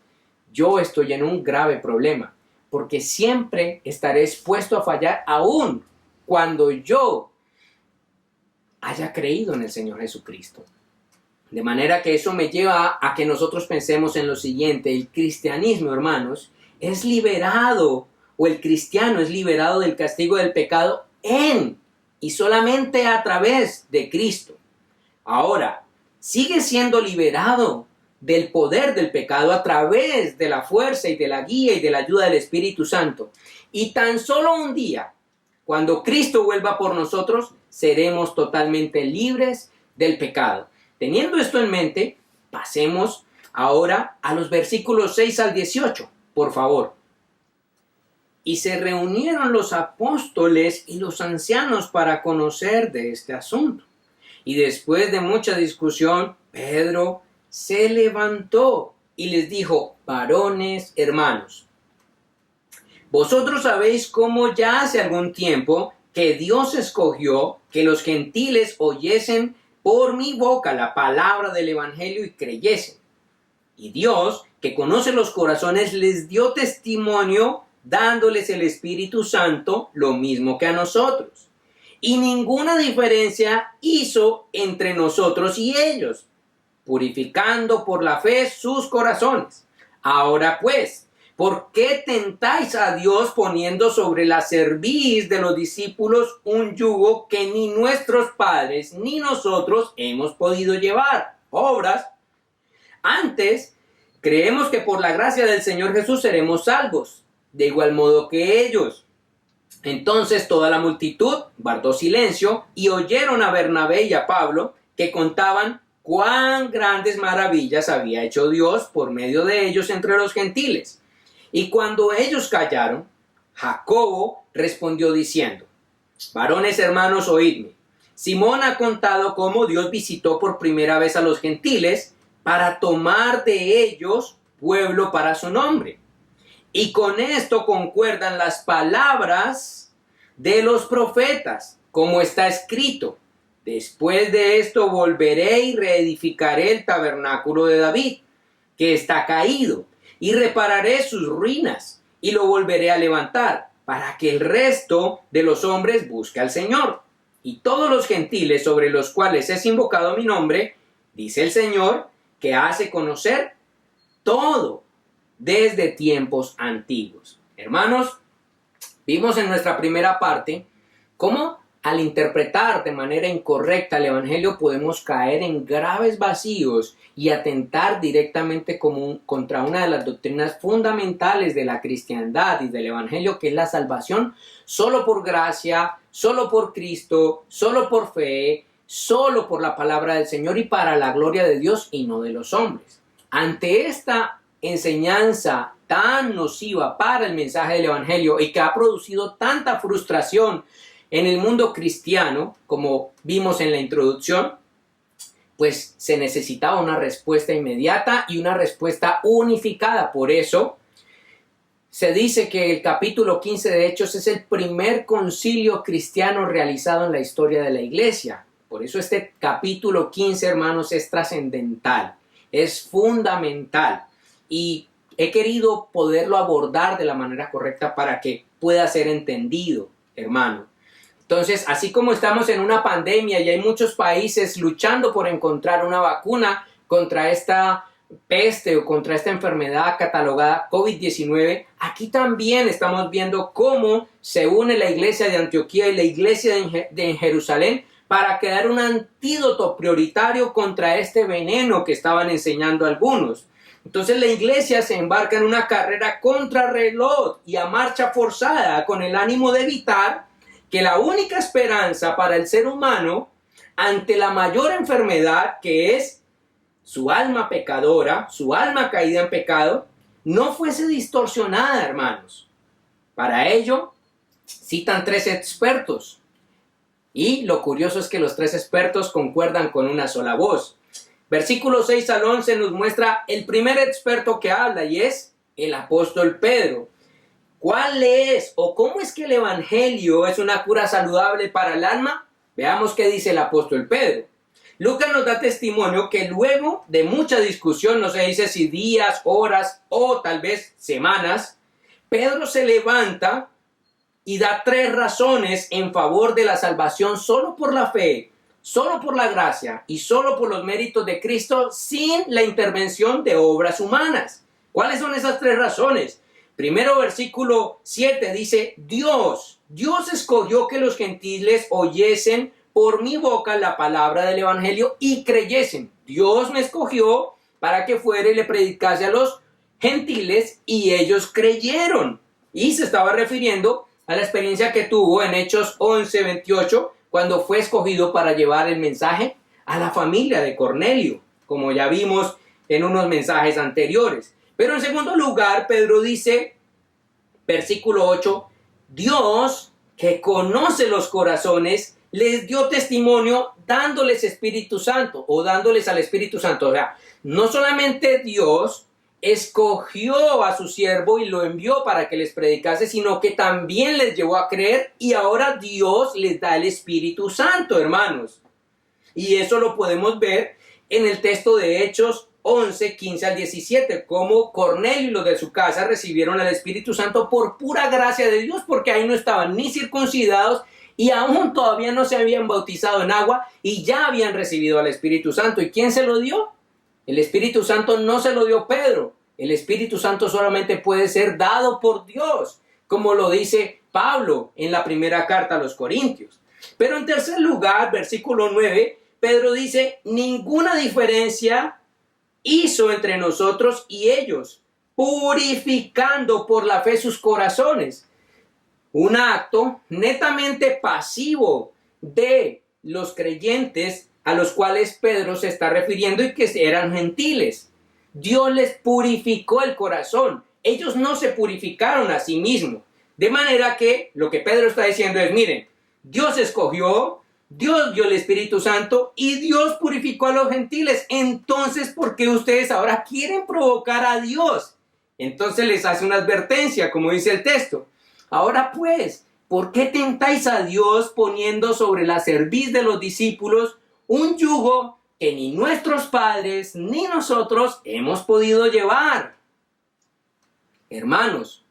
yo estoy en un grave problema, porque siempre estaré expuesto a fallar aún cuando yo haya creído en el Señor Jesucristo. De manera que eso me lleva a que nosotros pensemos en lo siguiente: el cristianismo, hermanos, es liberado, o el cristiano es liberado del castigo del pecado en y solamente a través de Cristo. Ahora, sigue siendo liberado del poder del pecado a través de la fuerza y de la guía y de la ayuda del Espíritu Santo. Y tan solo un día, cuando Cristo vuelva por nosotros, seremos totalmente libres del pecado. Teniendo esto en mente, pasemos ahora a los versículos 6 al 18, por favor. Y se reunieron los apóstoles y los ancianos para conocer de este asunto. Y después de mucha discusión, Pedro se levantó y les dijo: varones hermanos, vosotros sabéis cómo ya hace algún tiempo que Dios escogió que los gentiles oyesen por mi boca la palabra del evangelio y creyesen. Y Dios, que conoce los corazones, les dio testimonio dándoles el Espíritu Santo, lo mismo que a nosotros. Y ninguna diferencia hizo entre nosotros y ellos, purificando por la fe sus corazones. Ahora pues, ¿por qué tentáis a Dios poniendo sobre la cerviz de los discípulos un yugo que ni nuestros padres ni nosotros hemos podido llevar? Obras. Antes, creemos que por la gracia del Señor Jesús seremos salvos, de igual modo que ellos. Entonces toda la multitud guardó silencio y oyeron a Bernabé y a Pablo, que contaban cuán grandes maravillas había hecho Dios por medio de ellos entre los gentiles. Y cuando ellos callaron, Jacobo respondió diciendo: varones hermanos, oídme. Simón ha contado cómo Dios visitó por primera vez a los gentiles para tomar de ellos pueblo para su nombre. Y con esto concuerdan las palabras de los profetas, como está escrito: después de esto volveré y reedificaré el tabernáculo de David, que está caído, y repararé sus ruinas, y lo volveré a levantar, para que el resto de los hombres busque al Señor. Y todos los gentiles sobre los cuales es invocado mi nombre, dice el Señor, que hace conocer todo desde tiempos antiguos. Hermanos, vimos en nuestra primera parte cómo al interpretar de manera incorrecta el Evangelio podemos caer en graves vacíos y atentar directamente contra una de las doctrinas fundamentales de la cristiandad y del Evangelio, que es la salvación solo por gracia, solo por Cristo, solo por fe, solo por la palabra del Señor y para la gloria de Dios y no de los hombres. Ante esta enseñanza tan nociva para el mensaje del Evangelio y que ha producido tanta frustración en el mundo cristiano, como vimos en la introducción, pues se necesitaba una respuesta inmediata y una respuesta unificada. Por eso se dice que el capítulo 15 de Hechos es el primer concilio cristiano realizado en la historia de la iglesia. Por eso este capítulo 15, hermanos, es trascendental, es fundamental. Y he querido poderlo abordar de la manera correcta para que pueda ser entendido, hermano. Entonces, así como estamos en una pandemia y hay muchos países luchando por encontrar una vacuna contra esta peste o contra esta enfermedad catalogada COVID-19, aquí también estamos viendo cómo se une la iglesia de Antioquía y la iglesia de Jerusalén para crear un antídoto prioritario contra este veneno que estaban enseñando algunos. Entonces la iglesia se embarca en una carrera contrarreloj y a marcha forzada con el ánimo de evitar que la única esperanza para el ser humano ante la mayor enfermedad, que es su alma pecadora, su alma caída en pecado, no fuese distorsionada, hermanos. Para ello citan 3 expertos y lo curioso es que los 3 expertos concuerdan con una sola voz. Versículos 6 al 11 nos muestra el primer experto que habla y es el apóstol Pedro. ¿Cuál es o cómo es que el Evangelio es una cura saludable para el alma? Veamos qué dice el apóstol Pedro. Lucas nos da testimonio que luego de mucha discusión, no se dice si días, horas o tal vez semanas, Pedro se levanta y da 3 razones en favor de la salvación solo por la fe, solo por la gracia y solo por los méritos de Cristo sin la intervención de obras humanas. ¿Cuáles son esas 3 razones? Primero, versículo 7 dice: Dios escogió que los gentiles oyesen por mi boca la palabra del evangelio y creyesen. Dios me escogió para que fuera y le predicase a los gentiles y ellos creyeron. Y se estaba refiriendo a la experiencia que tuvo en Hechos 11:28 cuando fue escogido para llevar el mensaje a la familia de Cornelio, como ya vimos en unos mensajes anteriores. Pero en segundo lugar, Pedro dice, versículo 8, Dios, que conoce los corazones, les dio testimonio dándoles Espíritu Santo o dándoles al Espíritu Santo. O sea, no solamente Dios escogió a su siervo y lo envió para que les predicase, sino que también les llevó a creer y ahora Dios les da el Espíritu Santo, hermanos. Y eso lo podemos ver en el texto de Hechos 11, 15 al 17, cómo Cornelio y los de su casa recibieron el Espíritu Santo por pura gracia de Dios, porque ahí no estaban ni circuncidados y aún todavía no se habían bautizado en agua y ya habían recibido al Espíritu Santo. ¿Y quién se lo dio? El Espíritu Santo no se lo dio Pedro. El Espíritu Santo solamente puede ser dado por Dios, como lo dice Pablo en la primera carta a los Corintios. Pero en tercer lugar, versículo 9, Pedro dice, ninguna diferencia hizo entre nosotros y ellos, purificando por la fe sus corazones. Un acto netamente pasivo de los creyentes a los cuales Pedro se está refiriendo y que eran gentiles. Dios les purificó el corazón. Ellos no se purificaron a sí mismos. De manera que lo que Pedro está diciendo es, miren, Dios escogió, Dios dio el Espíritu Santo y Dios purificó a los gentiles. Entonces, ¿por qué ustedes ahora quieren provocar a Dios? Entonces les hace una advertencia, como dice el texto. Ahora pues, ¿por qué tentáis a Dios poniendo sobre la cerviz de los discípulos un yugo que ni nuestros padres ni nosotros hemos podido llevar? Hermanos,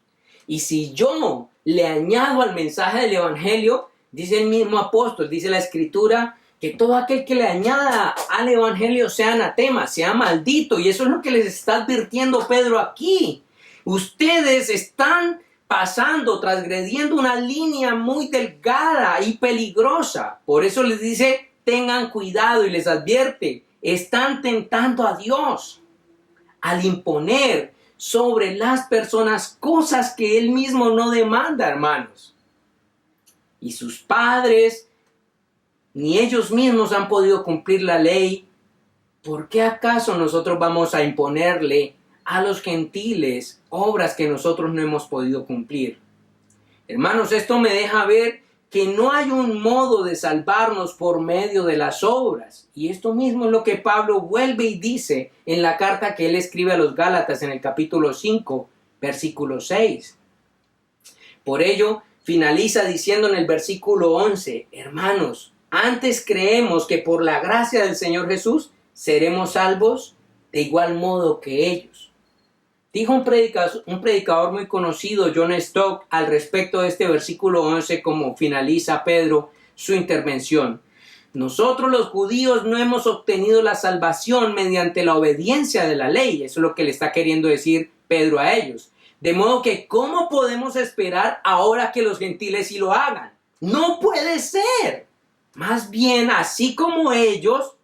y si yo le añado al mensaje del Evangelio, dice el mismo apóstol, dice la Escritura, que todo aquel que le añada al Evangelio sea anatema, sea maldito. Y eso es lo que les está advirtiendo Pedro aquí. Ustedes están pasando, transgrediendo una línea muy delgada y peligrosa. Por eso les dice, tengan cuidado y les advierte, están tentando a Dios al imponer sobre las personas cosas que Él mismo no demanda, hermanos. Y sus padres, ni ellos mismos han podido cumplir la ley. ¿Por qué acaso nosotros vamos a imponerle a los gentiles obras que nosotros no hemos podido cumplir? Hermanos, esto me deja ver que no hay un modo de salvarnos por medio de las obras. Y esto mismo es lo que Pablo vuelve y dice en la carta que él escribe a los Gálatas en el capítulo 5, versículo 6. Por ello, finaliza diciendo en el versículo 11, hermanos, antes creemos que por la gracia del Señor Jesús seremos salvos de igual modo que ellos. Dijo un predicador muy conocido, John Stott, al respecto de este versículo 11, como finaliza Pedro su intervención. Nosotros los judíos no hemos obtenido la salvación mediante la obediencia de la ley. Eso es lo que le está queriendo decir Pedro a ellos. De modo que, ¿cómo podemos esperar ahora que los gentiles sí lo hagan? No puede ser. Más bien, así como ellos,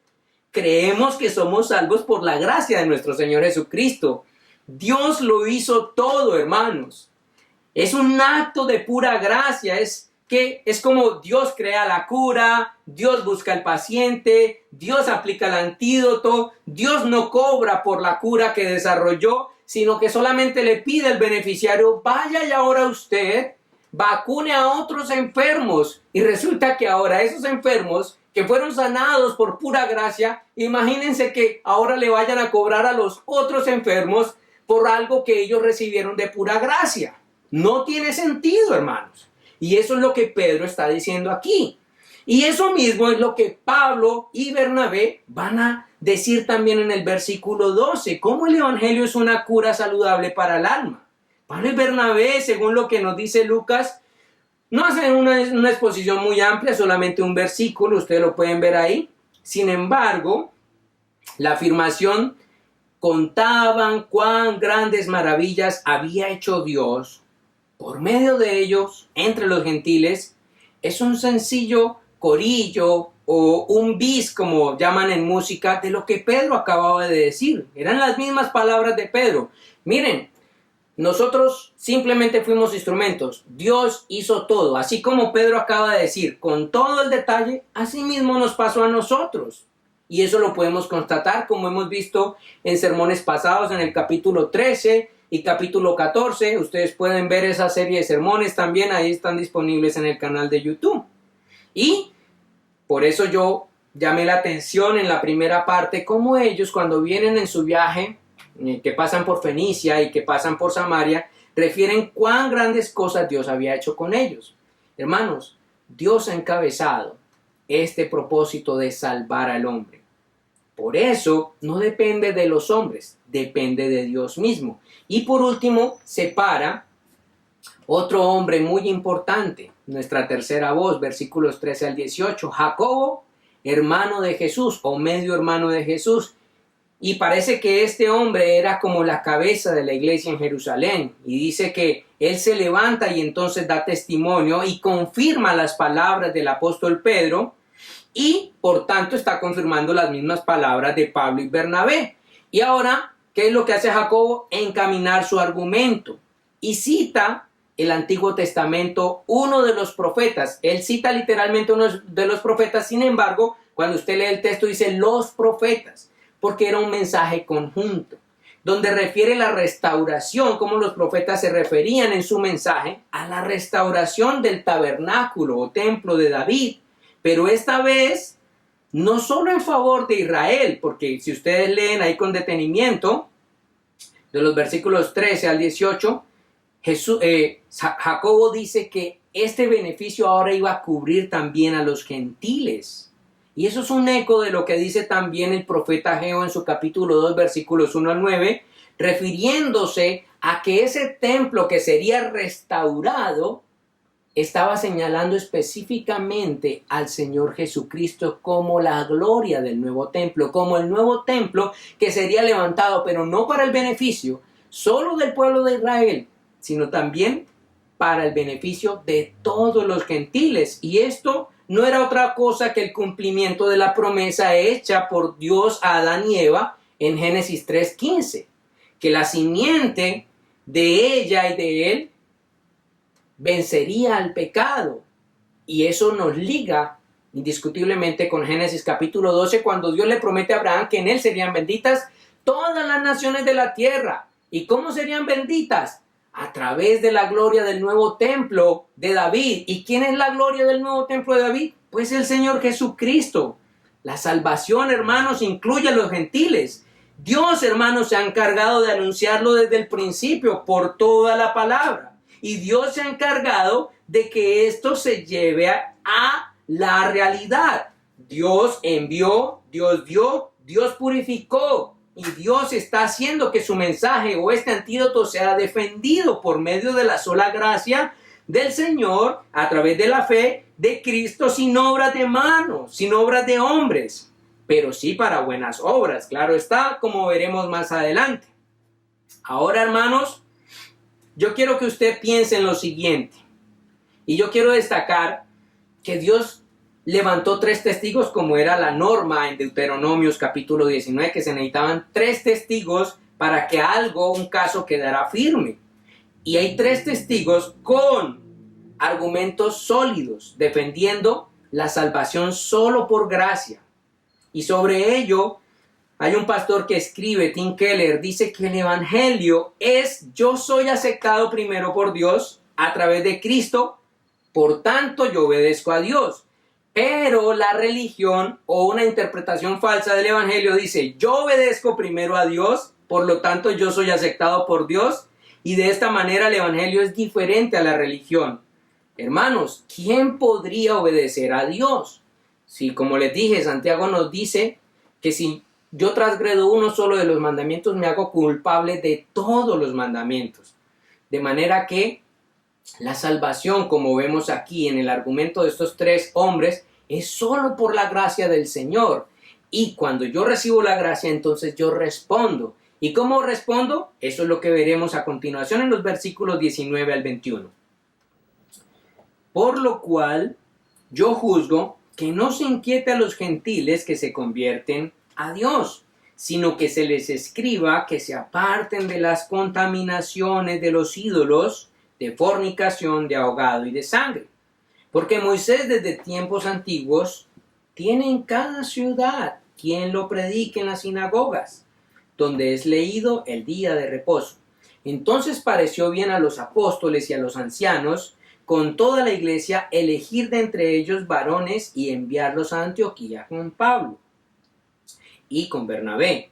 creemos que somos salvos por la gracia de nuestro Señor Jesucristo. Dios lo hizo todo, hermanos. Es un acto de pura gracia. Es como Dios crea la cura, Dios busca al paciente, Dios aplica el antídoto, Dios no cobra por la cura que desarrolló, sino que solamente le pide al beneficiario, vaya y ahora usted vacune a otros enfermos. Y resulta que ahora esos enfermos que fueron sanados por pura gracia, imagínense que ahora le vayan a cobrar a los otros enfermos por algo que ellos recibieron de pura gracia. No tiene sentido, hermanos. Y eso es lo que Pedro está diciendo aquí. Y eso mismo es lo que Pablo y Bernabé van a decir también en el versículo 12. Cómo el evangelio es una cura saludable para el alma. Pablo y Bernabé, según lo que nos dice Lucas, no hacen una exposición muy amplia, solamente un versículo, ustedes lo pueden ver ahí. Sin embargo, la afirmación contaban cuán grandes maravillas había hecho Dios por medio de ellos entre los gentiles, es un sencillo corillo o un bis, como llaman en música, de lo que Pedro acababa de decir. Eran las mismas palabras de Pedro. Miren, nosotros simplemente fuimos instrumentos. Dios hizo todo. Así como Pedro acaba de decir, con todo el detalle, así mismo nos pasó a nosotros. Y eso lo podemos constatar, como hemos visto en sermones pasados, en el capítulo 13 y capítulo 14. Ustedes pueden ver esa serie de sermones también. Ahí están disponibles en el canal de YouTube. Y por eso yo llamé la atención en la primera parte, cómo ellos cuando vienen en su viaje, que pasan por Fenicia y que pasan por Samaria, refieren cuán grandes cosas Dios había hecho con ellos. Hermanos, Dios ha encabezado este propósito de salvar al hombre. Por eso no depende de los hombres, depende de Dios mismo. Y por último, separa otro hombre muy importante, nuestra tercera voz, versículos 13 al 18, Jacobo, hermano de Jesús o medio hermano de Jesús. Y parece que este hombre era como la cabeza de la iglesia en Jerusalén. Y dice que él se levanta y entonces da testimonio y confirma las palabras del apóstol Pedro. Y por tanto está confirmando las mismas palabras de Pablo y Bernabé. Y ahora, ¿qué es lo que hace Jacobo? Encaminar su argumento. Y cita el Antiguo Testamento, uno de los profetas. Él cita literalmente uno de los profetas. Sin embargo, cuando usted lee el texto dice los profetas, porque era un mensaje conjunto, donde refiere la restauración, como los profetas se referían en su mensaje, a la restauración del tabernáculo o templo de David, pero esta vez no solo en favor de Israel, porque si ustedes leen ahí con detenimiento, de los versículos 13 al 18, Jacobo dice que este beneficio ahora iba a cubrir también a los gentiles. Y eso es un eco de lo que dice también el profeta Ageo en su capítulo 2, versículos 1 al 9, refiriéndose a que ese templo que sería restaurado estaba señalando específicamente al Señor Jesucristo como la gloria del nuevo templo, como el nuevo templo que sería levantado, pero no para el beneficio solo del pueblo de Israel, sino también para el beneficio de todos los gentiles. Y esto no era otra cosa que el cumplimiento de la promesa hecha por Dios a Adán y Eva en Génesis 3:15, que la simiente de ella y de él vencería al pecado. Y eso nos liga indiscutiblemente con Génesis capítulo 12, cuando Dios le promete a Abraham que en él serían benditas todas las naciones de la tierra. ¿Y cómo serían benditas? A través de la gloria del nuevo templo de David. ¿Y quién es la gloria del nuevo templo de David? Pues el Señor Jesucristo. La salvación, hermanos, incluye a los gentiles. Dios, hermanos, se ha encargado de anunciarlo desde el principio por toda la palabra. Y Dios se ha encargado de que esto se lleve a la realidad. Dios envió, Dios dio, Dios purificó. Y Dios está haciendo que su mensaje o este antídoto sea defendido por medio de la sola gracia del Señor a través de la fe de Cristo, sin obras de manos, sin obras de hombres, pero sí para buenas obras, claro está, como veremos más adelante. Ahora, hermanos, yo quiero que usted piense en lo siguiente, y yo quiero destacar que Dios levantó 3 testigos, como era la norma en Deuteronomios capítulo 19, que se necesitaban 3 testigos para que un caso quedara firme. Y hay 3 testigos con argumentos sólidos, defendiendo la salvación solo por gracia. Y sobre ello, hay un pastor que escribe, Tim Keller, dice que el evangelio es: yo soy aceptado primero por Dios a través de Cristo, por tanto yo obedezco a Dios. Pero la religión o una interpretación falsa del evangelio dice: yo obedezco primero a Dios, por lo tanto yo soy aceptado por Dios, y de esta manera el evangelio es diferente a la religión. Hermanos, ¿quién podría obedecer a Dios? Si, como les dije, Santiago nos dice que si yo transgredo uno solo de los mandamientos, me hago culpable de todos los mandamientos. De manera que la salvación, como vemos aquí en el argumento de estos 3 hombres, es solo por la gracia del Señor. Y cuando yo recibo la gracia, entonces yo respondo. ¿Y cómo respondo? Eso es lo que veremos a continuación en los versículos 19 al 21. Por lo cual, yo juzgo que no se inquiete a los gentiles que se convierten a Dios, sino que se les escriba que se aparten de las contaminaciones de los ídolos, de fornicación, de ahogado y de sangre. Porque Moisés desde tiempos antiguos tiene en cada ciudad quien lo predique en las sinagogas, donde es leído el día de reposo. Entonces pareció bien a los apóstoles y a los ancianos, con toda la iglesia, elegir de entre ellos varones y enviarlos a Antioquía con Pablo y con Bernabé,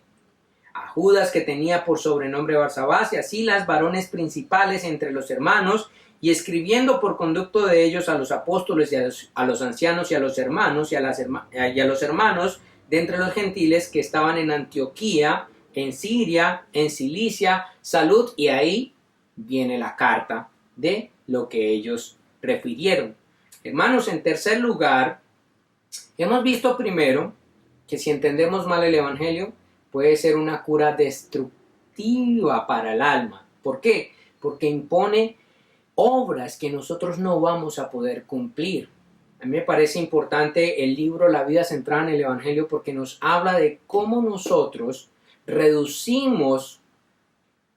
a Judas, que tenía por sobrenombre Barsabás, y así las varones principales entre los hermanos, y escribiendo por conducto de ellos a los apóstoles y a los ancianos y a los hermanos y a los hermanos de entre los gentiles que estaban en Antioquía, en Siria, en Cilicia, salud, y ahí viene la carta de lo que ellos refirieron. Hermanos, en tercer lugar, hemos visto primero que si entendemos mal el Evangelio, puede ser una cura destructiva para el alma. ¿Por qué? Porque impone obras que nosotros no vamos a poder cumplir. A mí me parece importante el libro La vida centrada en el Evangelio porque nos habla de cómo nosotros reducimos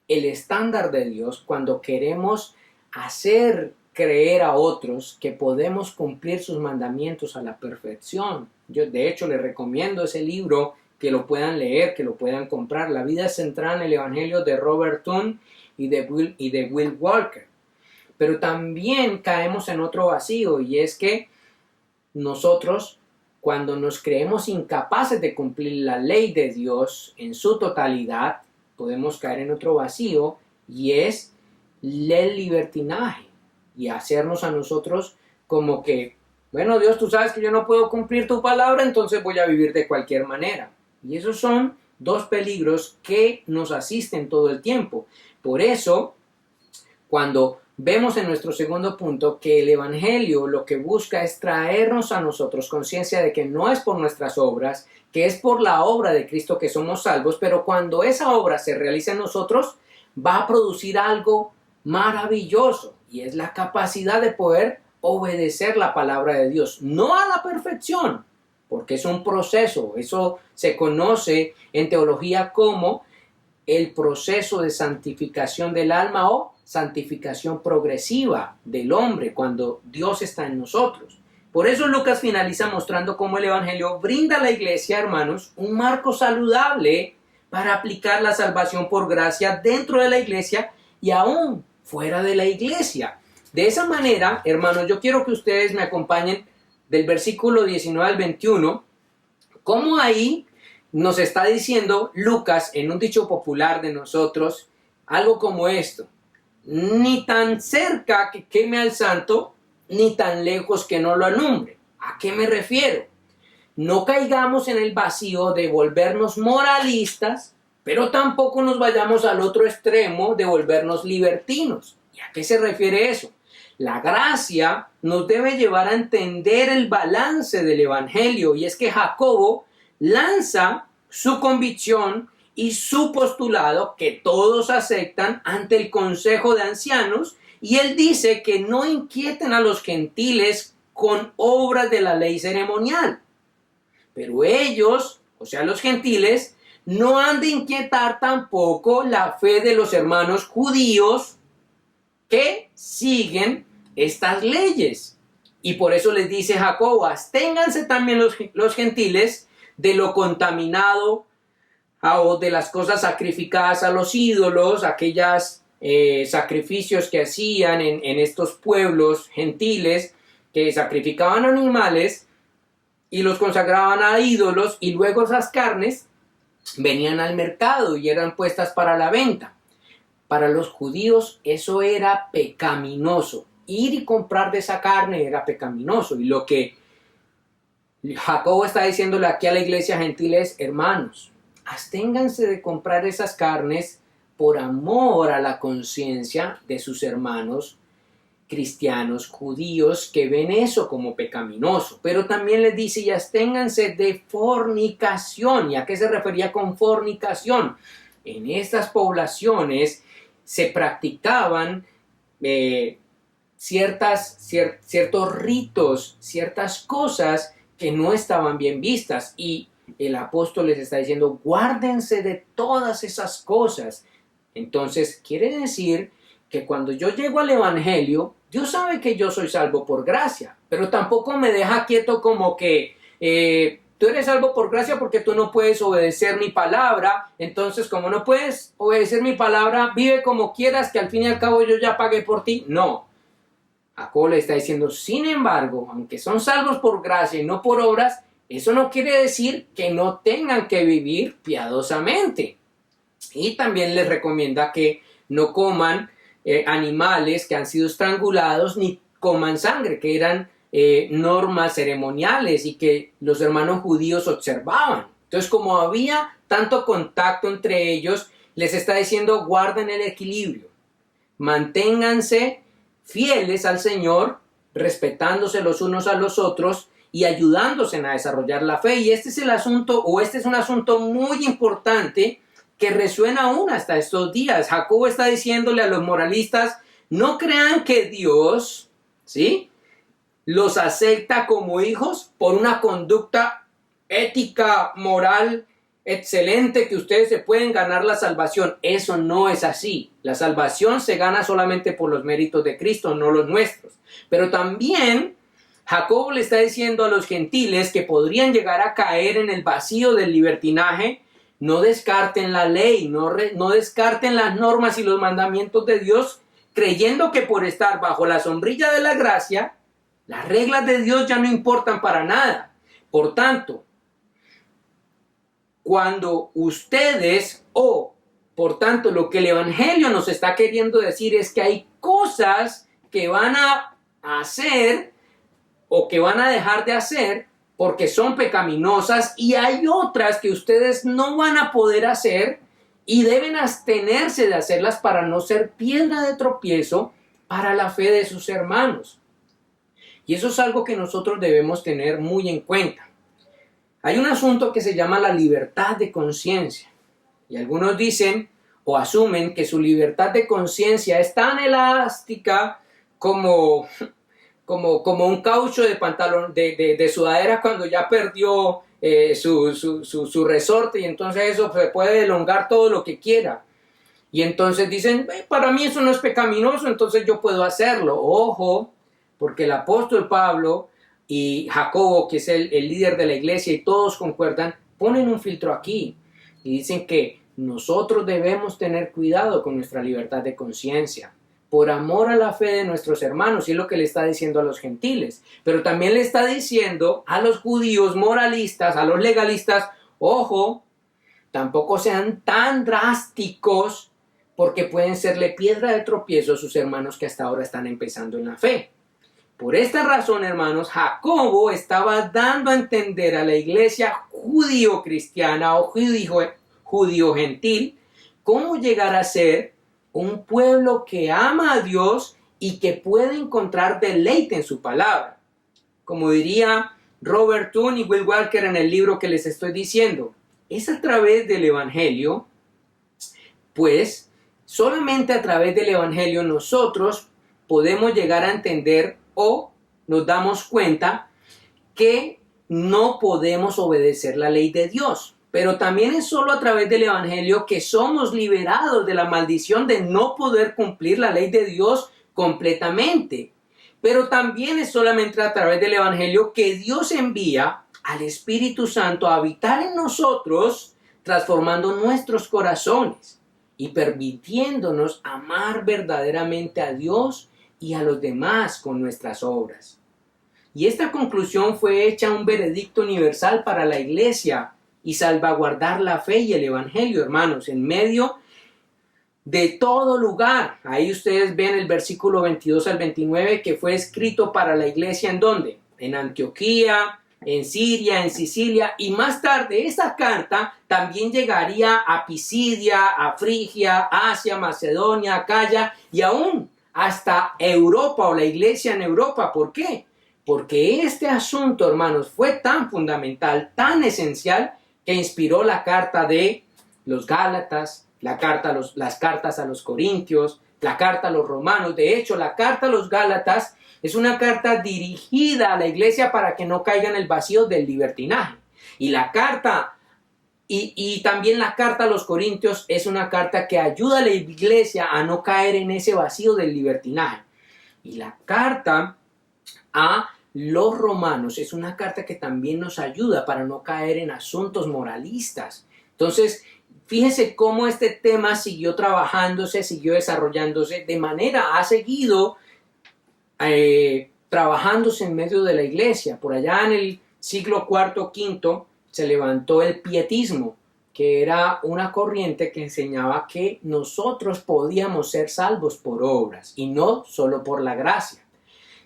el estándar de Dios cuando queremos hacer creer a otros que podemos cumplir sus mandamientos a la perfección. Yo de hecho les recomiendo ese libro, que lo puedan leer, que lo puedan comprar. La vida centrada en el Evangelio de Robert Thune y de Will Walker. Pero también caemos en otro vacío, y es que nosotros, cuando nos creemos incapaces de cumplir la ley de Dios en su totalidad, podemos caer en otro vacío, y es el libertinaje, y hacernos a nosotros como que, bueno, Dios, tú sabes que yo no puedo cumplir tu palabra, entonces voy a vivir de cualquier manera. Y esos son dos peligros que nos asisten todo el tiempo. Por eso, cuando vemos en nuestro segundo punto que el Evangelio lo que busca es traernos a nosotros conciencia de que no es por nuestras obras, que es por la obra de Cristo que somos salvos, pero cuando esa obra se realiza en nosotros, va a producir algo maravilloso, y es la capacidad de poder obedecer la palabra de Dios, no a la perfección, porque es un proceso. Eso se conoce en teología como el proceso de santificación del alma o santificación progresiva del hombre cuando Dios está en nosotros. Por eso Lucas finaliza mostrando cómo el Evangelio brinda a la iglesia, hermanos, un marco saludable para aplicar la salvación por gracia dentro de la iglesia y aún fuera de la iglesia. De esa manera, hermanos, yo quiero que ustedes me acompañen del versículo 19 al 21, cómo ahí nos está diciendo Lucas en un dicho popular de nosotros, algo como esto: ni tan cerca que queme al santo, ni tan lejos que no lo alumbre. ¿A qué me refiero? No caigamos en el vacío de volvernos moralistas, pero tampoco nos vayamos al otro extremo de volvernos libertinos. ¿Y a qué se refiere eso? La gracia nos debe llevar a entender el balance del Evangelio, y es que Jacobo lanza su convicción y su postulado que todos aceptan ante el consejo de ancianos, y él dice que no inquieten a los gentiles con obras de la ley ceremonial. Pero ellos, o sea los gentiles, no han de inquietar tampoco la fe de los hermanos judíos que siguen estas leyes. Y por eso les dice Jacobo: absténganse también los gentiles de lo contaminado o de las cosas sacrificadas a los ídolos, aquellas sacrificios que hacían en estos pueblos gentiles, que sacrificaban animales y los consagraban a ídolos, y luego esas carnes venían al mercado y eran puestas para la venta. Para los judíos eso era pecaminoso. Ir y comprar de esa carne era pecaminoso. Y lo que Jacobo está diciéndole aquí a la iglesia gentil es: hermanos, absténganse de comprar esas carnes por amor a la conciencia de sus hermanos cristianos judíos que ven eso como pecaminoso. Pero también les dice: y absténganse de fornicación. ¿Y a qué se refería con fornicación? En estas poblaciones se practicaban ciertos ritos, ciertas cosas que no estaban bien vistas. Y el apóstol les está diciendo, guárdense de todas esas cosas. Entonces, quiere decir que cuando yo llego al evangelio, Dios sabe que yo soy salvo por gracia, pero tampoco me deja quieto como que tú eres salvo por gracia porque tú no puedes obedecer mi palabra. Entonces, como no puedes obedecer mi palabra, vive como quieras, que al fin y al cabo yo ya pagué por ti. No. Jacobo le está diciendo, sin embargo, aunque son salvos por gracia y no por obras, eso no quiere decir que no tengan que vivir piadosamente. Y también les recomienda que no coman animales que han sido estrangulados, ni coman sangre, que eran normas ceremoniales y que los hermanos judíos observaban. Entonces, como había tanto contacto entre ellos, les está diciendo, guarden el equilibrio, manténganse fieles al Señor, respetándose los unos a los otros y ayudándose a desarrollar la fe. Y este es el asunto, o este es un asunto muy importante que resuena aún hasta estos días. Jacobo está diciéndole a los moralistas, no crean que Dios, ¿sí?, los acepta como hijos por una conducta ética, moral, excelente, que ustedes se pueden ganar la salvación. Eso no es así. La salvación se gana solamente por los méritos de Cristo, no los nuestros. Pero también Jacobo le está diciendo a los gentiles que podrían llegar a caer en el vacío del libertinaje. No descarten la ley, no descarten las normas y los mandamientos de Dios, creyendo que por estar bajo la sombrilla de la gracia, las reglas de Dios ya no importan para nada. Por tanto, cuando ustedes, por tanto, lo que el Evangelio nos está queriendo decir es que hay cosas que van a hacer o que van a dejar de hacer porque son pecaminosas, y hay otras que ustedes no van a poder hacer y deben abstenerse de hacerlas para no ser piedra de tropiezo para la fe de sus hermanos. Y eso es algo que nosotros debemos tener muy en cuenta. Hay un asunto que se llama la libertad de conciencia. Y algunos dicen o asumen que su libertad de conciencia es tan elástica como un caucho de pantalón, de sudadera cuando ya perdió su resorte, y entonces eso se puede elongar todo lo que quiera. Y entonces dicen, para mí eso no es pecaminoso, entonces yo puedo hacerlo. Ojo, porque el apóstol Pablo y Jacobo, que es el líder de la iglesia, y todos concuerdan, ponen un filtro aquí y dicen que nosotros debemos tener cuidado con nuestra libertad de conciencia por amor a la fe de nuestros hermanos, y es lo que le está diciendo a los gentiles. Pero también le está diciendo a los judíos moralistas, a los legalistas, ojo, tampoco sean tan drásticos, porque pueden serle piedra de tropiezo a sus hermanos que hasta ahora están empezando en la fe. Por esta razón, hermanos, Jacobo estaba dando a entender a la iglesia judío-cristiana o judío-gentil cómo llegar a ser un pueblo que ama a Dios y que puede encontrar deleite en su palabra. Como diría Robert Thune y Will Walker en el libro que les estoy diciendo, es a través del Evangelio, pues solamente a través del Evangelio nosotros podemos llegar a entender o nos damos cuenta que no podemos obedecer la ley de Dios. Pero también es solo a través del Evangelio que somos liberados de la maldición de no poder cumplir la ley de Dios completamente. Pero también es solamente a través del Evangelio que Dios envía al Espíritu Santo a habitar en nosotros, transformando nuestros corazones y permitiéndonos amar verdaderamente a Dios y a los demás con nuestras obras. Y esta conclusión fue hecha un veredicto universal para la iglesia y salvaguardar la fe y el Evangelio, hermanos, en medio de todo lugar. Ahí ustedes ven el versículo 22 al 29 que fue escrito para la iglesia, ¿en dónde? En Antioquía, en Siria, en Sicilia, y más tarde esa carta también llegaría a Pisidia, a Frigia, Asia, Macedonia, Acaya y aún hasta Europa o la iglesia en Europa. ¿Por qué? Porque este asunto, hermanos, fue tan fundamental, tan esencial, que inspiró la carta de los Gálatas, las cartas a los Corintios, la carta a los Romanos. De hecho, la carta a los Gálatas Es una carta dirigida a la iglesia para que no caiga en el vacío del libertinaje. Y la carta, y también la carta a los Corintios es una carta que ayuda a la iglesia a no caer en ese vacío del libertinaje. Y la carta a los romanos es una carta que también nos ayuda para no caer en asuntos moralistas. Entonces, fíjense cómo este tema siguió trabajándose, siguió desarrollándose, de manera ha seguido trabajándose en medio de la iglesia. Por allá en el siglo IV, V se levantó el pietismo, que era una corriente que enseñaba que nosotros podíamos ser salvos por obras y no solo por la gracia.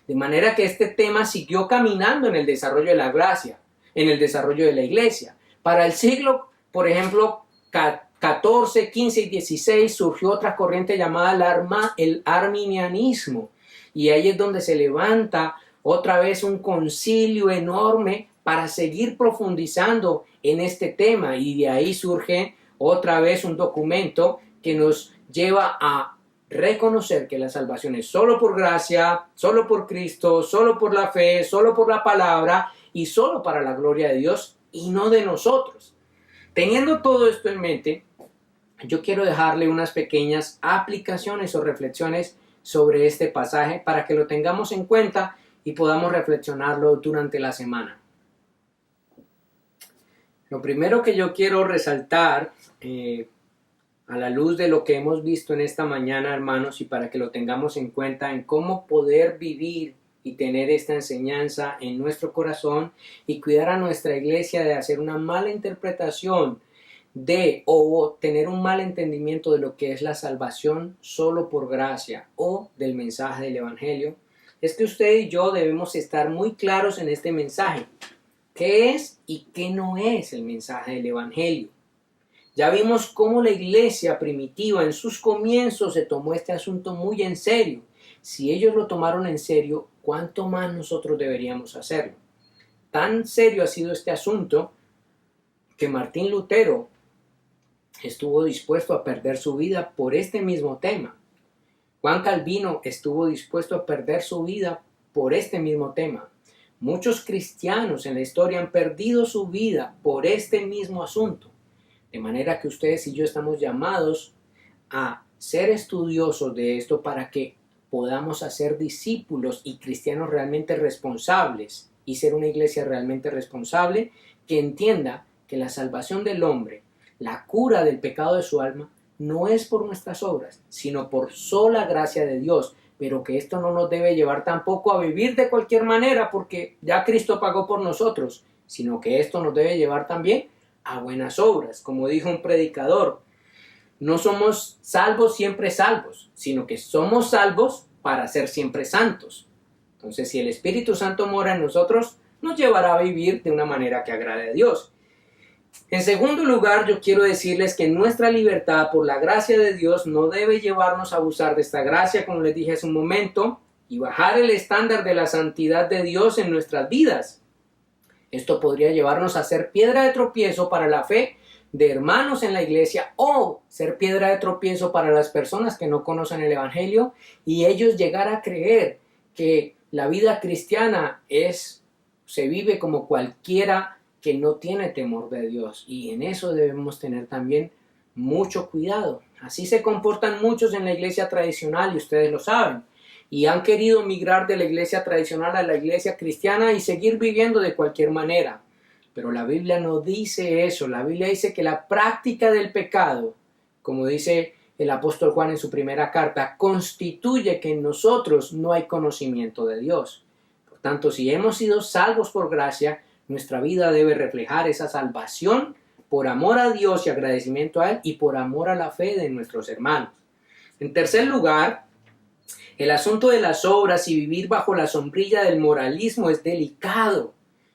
De manera que este tema siguió caminando en el desarrollo de la gracia, en el desarrollo de la iglesia. Para el siglo, por ejemplo, XIV, XV y XVI surgió otra corriente llamada el arminianismo. Y ahí es donde se levanta otra vez un concilio enorme para seguir profundizando en este tema. Y de ahí surge otra vez un documento que nos lleva a reconocer que la salvación es solo por gracia, solo por Cristo, solo por la fe, solo por la palabra y solo para la gloria de Dios y no de nosotros. Teniendo todo esto en mente, yo quiero dejarle unas pequeñas aplicaciones o reflexiones sobre este pasaje para que lo tengamos en cuenta y podamos reflexionarlo durante la semana. Lo primero que yo quiero resaltar a la luz de lo que hemos visto en esta mañana, hermanos, y para que lo tengamos en cuenta en cómo poder vivir y tener esta enseñanza en nuestro corazón y cuidar a nuestra iglesia de hacer una mala interpretación o tener un mal entendimiento de lo que es la salvación solo por gracia o del mensaje del evangelio, es que usted y yo debemos estar muy claros en este mensaje. ¿Qué es y qué no es el mensaje del evangelio? Ya vimos cómo la iglesia primitiva en sus comienzos se tomó este asunto muy en serio. Si ellos lo tomaron en serio, ¿cuánto más nosotros deberíamos hacerlo? Tan serio ha sido este asunto que Martín Lutero estuvo dispuesto a perder su vida por este mismo tema. Juan Calvino estuvo dispuesto a perder su vida por este mismo tema. Muchos cristianos en la historia han perdido su vida por este mismo asunto. De manera que ustedes y yo estamos llamados a ser estudiosos de esto para que podamos hacer discípulos y cristianos realmente responsables y ser una iglesia realmente responsable que entienda que la salvación del hombre, la cura del pecado de su alma, no es por nuestras obras, sino por sola gracia de Dios, pero que esto no nos debe llevar tampoco a vivir de cualquier manera porque ya Cristo pagó por nosotros, sino que esto nos debe llevar también a buenas obras. Como dijo un predicador, no somos salvos siempre salvos, sino que somos salvos para ser siempre santos. Entonces, si el Espíritu Santo mora en nosotros, nos llevará a vivir de una manera que agrade a Dios. En segundo lugar, yo quiero decirles que nuestra libertad por la gracia de Dios no debe llevarnos a abusar de esta gracia, como les dije hace un momento, y bajar el estándar de la santidad de Dios en nuestras vidas. Esto podría llevarnos a ser piedra de tropiezo para la fe de hermanos en la iglesia o ser piedra de tropiezo para las personas que no conocen el evangelio y ellos llegar a creer que la vida cristiana se vive como cualquiera que no tiene temor de Dios, y en eso debemos tener también mucho cuidado. Así se comportan muchos en la iglesia tradicional y ustedes lo saben. Y han querido migrar de la iglesia tradicional a la iglesia cristiana y seguir viviendo de cualquier manera. Pero la Biblia no dice eso. La Biblia dice que la práctica del pecado, como dice el apóstol Juan en su primera carta, constituye que en nosotros no hay conocimiento de Dios. Por tanto, si hemos sido salvos por gracia, nuestra vida debe reflejar esa salvación por amor a Dios y agradecimiento a Él y por amor a la fe de nuestros hermanos. En tercer lugar, el asunto de las obras y vivir bajo la sombrilla del moralismo es delicado.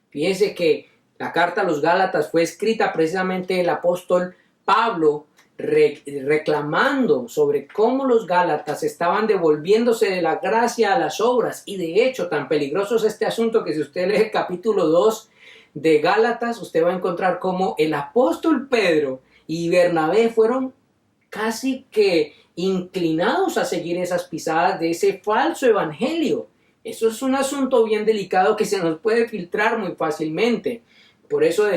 Fíjense que la carta a los Gálatas fue escrita precisamente el apóstol Pablo reclamando sobre cómo los Gálatas estaban devolviéndose de la gracia a las obras. Y de hecho, tan peligroso es este asunto que si usted lee el capítulo 2 de Gálatas, usted va a encontrar cómo el apóstol Pedro y Bernabé fueron casi que inclinados a seguir esas pisadas de ese falso evangelio Eso es un asunto bien delicado que se nos puede filtrar muy fácilmente. Por eso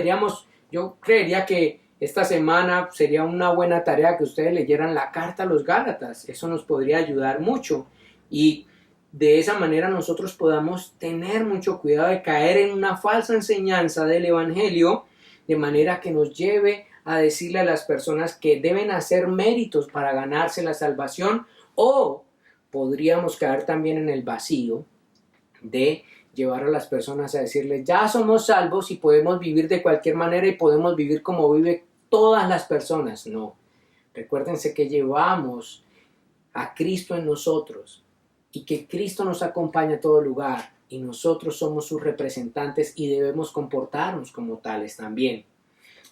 yo creería que esta semana sería una buena tarea que ustedes leyeran la carta a los Gálatas. Eso nos podría ayudar mucho. Y de esa manera nosotros podamos tener mucho cuidado de caer en una falsa enseñanza del Evangelio, de manera que nos lleve a decirle a las personas que deben hacer méritos para ganarse la salvación, o podríamos caer también en el vacío de llevar a las personas a decirles, ya somos salvos y podemos vivir de cualquier manera y podemos vivir como viven todas las personas. No, recuérdense que llevamos a Cristo en nosotros y que Cristo nos acompaña a todo lugar y nosotros somos sus representantes y debemos comportarnos como tales también.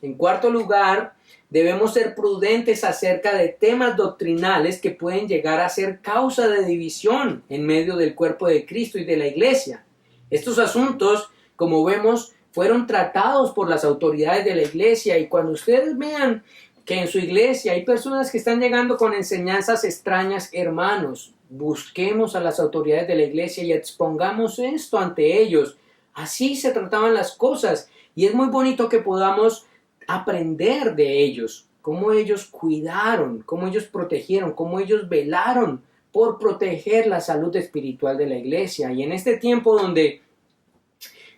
En cuarto lugar, debemos ser prudentes acerca de temas doctrinales que pueden llegar a ser causa de división en medio del cuerpo de Cristo y de la iglesia. Estos asuntos, como vemos, fueron tratados por las autoridades de la iglesia, y cuando ustedes vean que en su iglesia hay personas que están llegando con enseñanzas extrañas, hermanos, busquemos a las autoridades de la iglesia y expongamos esto ante ellos. Así se trataban las cosas, y es muy bonito que podamos aprender de ellos, cómo ellos cuidaron, cómo ellos protegieron, cómo ellos velaron por proteger la salud espiritual de la iglesia. Y en este tiempo donde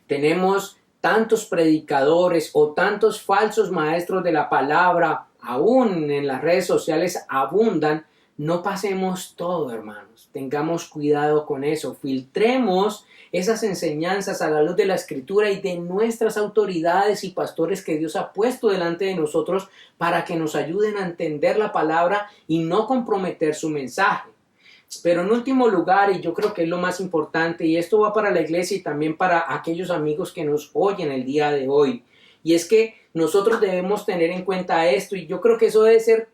tenemos tantos predicadores o tantos falsos maestros de la palabra, aún en las redes sociales abundan, no pasemos todo, hermanos. Tengamos cuidado con eso. Filtremos esas enseñanzas a la luz de la Escritura y de nuestras autoridades y pastores que Dios ha puesto delante de nosotros para que nos ayuden a entender la palabra y no comprometer su mensaje. Pero en último lugar, y yo creo que es lo más importante, y esto va para la iglesia y también para aquellos amigos que nos oyen el día de hoy, y es que nosotros debemos tener en cuenta esto, y yo creo que eso debe ser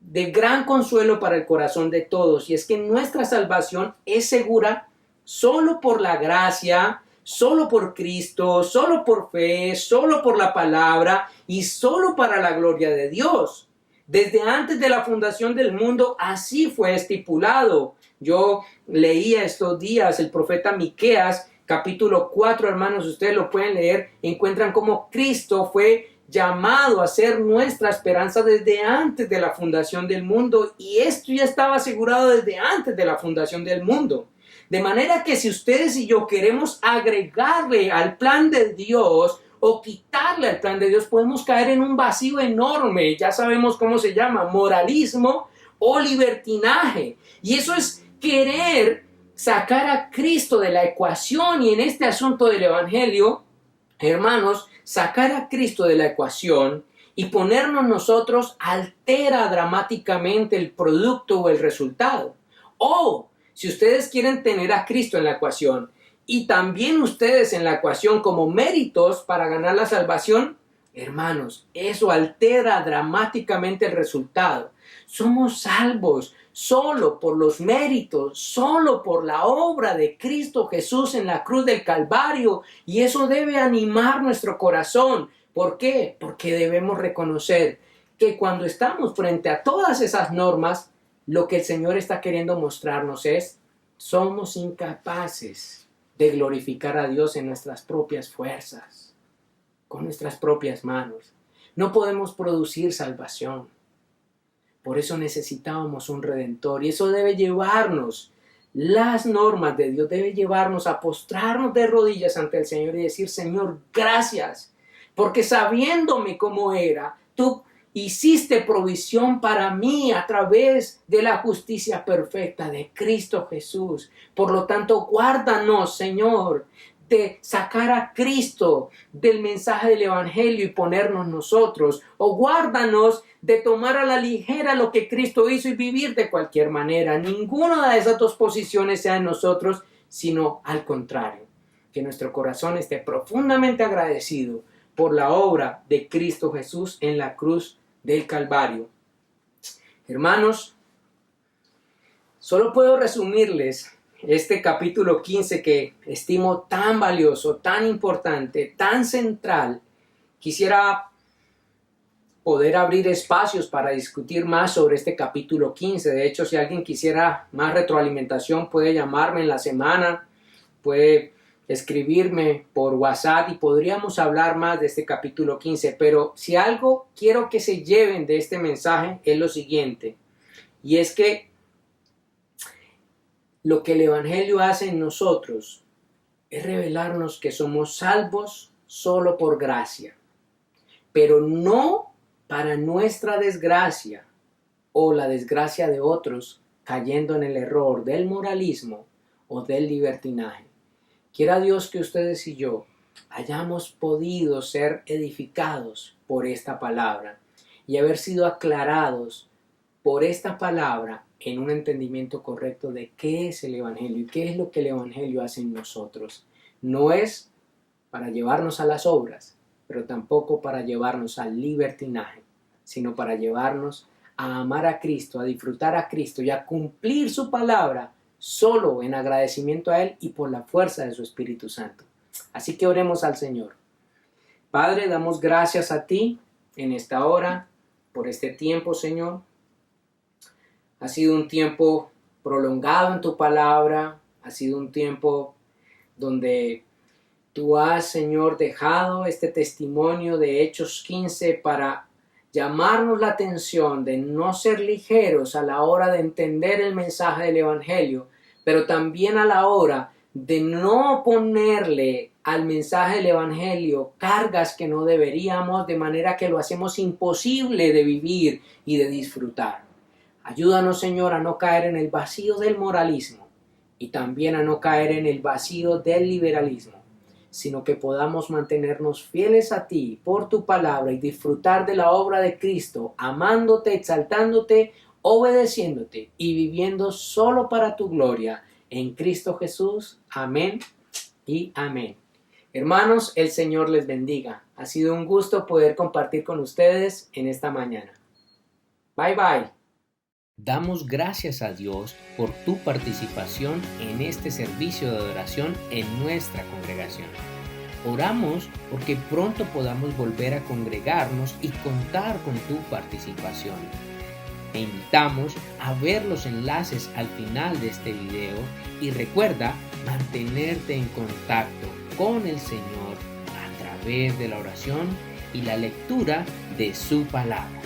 de gran consuelo para el corazón de todos, y es que nuestra salvación es segura solo por la gracia, solo por Cristo, solo por fe, solo por la palabra y solo para la gloria de Dios. Desde antes de la fundación del mundo así fue estipulado. Yo leía estos días el profeta Miqueas, capítulo 4, hermanos, ustedes lo pueden leer, encuentran cómo Cristo fue llamado a ser nuestra esperanza desde antes de la fundación del mundo, y esto ya estaba asegurado desde antes de la fundación del mundo. De manera que si ustedes y yo queremos agregarle al plan de Dios o quitarle al plan de Dios, podemos caer en un vacío enorme. Ya sabemos cómo se llama: moralismo o libertinaje. Y eso es querer sacar a Cristo de la ecuación. Y en este asunto del Evangelio, hermanos, sacar a Cristo de la ecuación y ponernos nosotros altera dramáticamente el producto o el resultado. O si ustedes quieren tener a Cristo en la ecuación y también ustedes en la ecuación como méritos para ganar la salvación, hermanos, eso altera dramáticamente el resultado. Somos salvos solo por los méritos, solo por la obra de Cristo Jesús en la cruz del Calvario, y eso debe animar nuestro corazón. ¿Por qué? Porque debemos reconocer que cuando estamos frente a todas esas normas, lo que el Señor está queriendo mostrarnos es: somos incapaces de glorificar a Dios en nuestras propias fuerzas, con nuestras propias manos. No podemos producir salvación. Por eso necesitábamos un Redentor, y eso debe llevarnos, las normas de Dios debe llevarnos a postrarnos de rodillas ante el Señor y decir: Señor, gracias, porque sabiéndome cómo era, tú hiciste provisión para mí a través de la justicia perfecta de Cristo Jesús. Por lo tanto, guárdanos, Señor, de sacar a Cristo del mensaje del Evangelio y ponernos nosotros, o guárdanos de tomar a la ligera lo que Cristo hizo y vivir de cualquier manera. Ninguna de esas dos posiciones sea en nosotros, sino al contrario, que nuestro corazón esté profundamente agradecido por la obra de Cristo Jesús en la cruz del Calvario. Hermanos, solo puedo resumirles este capítulo 15 que estimo tan valioso, tan importante, tan central. Quisiera poder abrir espacios para discutir más sobre este capítulo 15. De hecho, si alguien quisiera más retroalimentación, puede llamarme en la semana puede escribirme por WhatsApp y podríamos hablar más de este capítulo 15, pero si algo quiero que se lleven de este mensaje es lo siguiente, y es que lo que el Evangelio hace en nosotros es revelarnos que somos salvos solo por gracia, pero no para nuestra desgracia o la desgracia de otros, cayendo en el error del moralismo o del libertinaje. Quiera Dios que ustedes y yo hayamos podido ser edificados por esta palabra y haber sido aclarados por esta palabra en un entendimiento correcto de qué es el Evangelio y qué es lo que el Evangelio hace en nosotros. No es para llevarnos a las obras, pero tampoco para llevarnos al libertinaje, sino para llevarnos a amar a Cristo, a disfrutar a Cristo y a cumplir su palabra solo en agradecimiento a Él y por la fuerza de su Espíritu Santo. Así que oremos al Señor. Padre, damos gracias a ti en esta hora, por este tiempo, Señor. Ha sido un tiempo prolongado en tu palabra, ha sido un tiempo donde tú has, Señor, dejado este testimonio de Hechos 15 para llamarnos la atención de no ser ligeros a la hora de entender el mensaje del Evangelio, pero también a la hora de no ponerle al mensaje del Evangelio cargas que no deberíamos, de manera que lo hacemos imposible de vivir y de disfrutar. Ayúdanos, Señor, a no caer en el vacío del moralismo y también a no caer en el vacío del liberalismo, sino que podamos mantenernos fieles a ti por tu palabra y disfrutar de la obra de Cristo, amándote, exaltándote, obedeciéndote y viviendo solo para tu gloria en Cristo Jesús. Amén y amén. Hermanos, el Señor les bendiga. Ha sido un gusto poder compartir con ustedes en esta mañana. Bye bye. Damos gracias a Dios por tu participación en este servicio de adoración en nuestra congregación. Oramos porque pronto podamos volver a congregarnos y contar con tu participación. Te invitamos a ver los enlaces al final de este video y recuerda mantenerte en contacto con el Señor a través de la oración y la lectura de su palabra.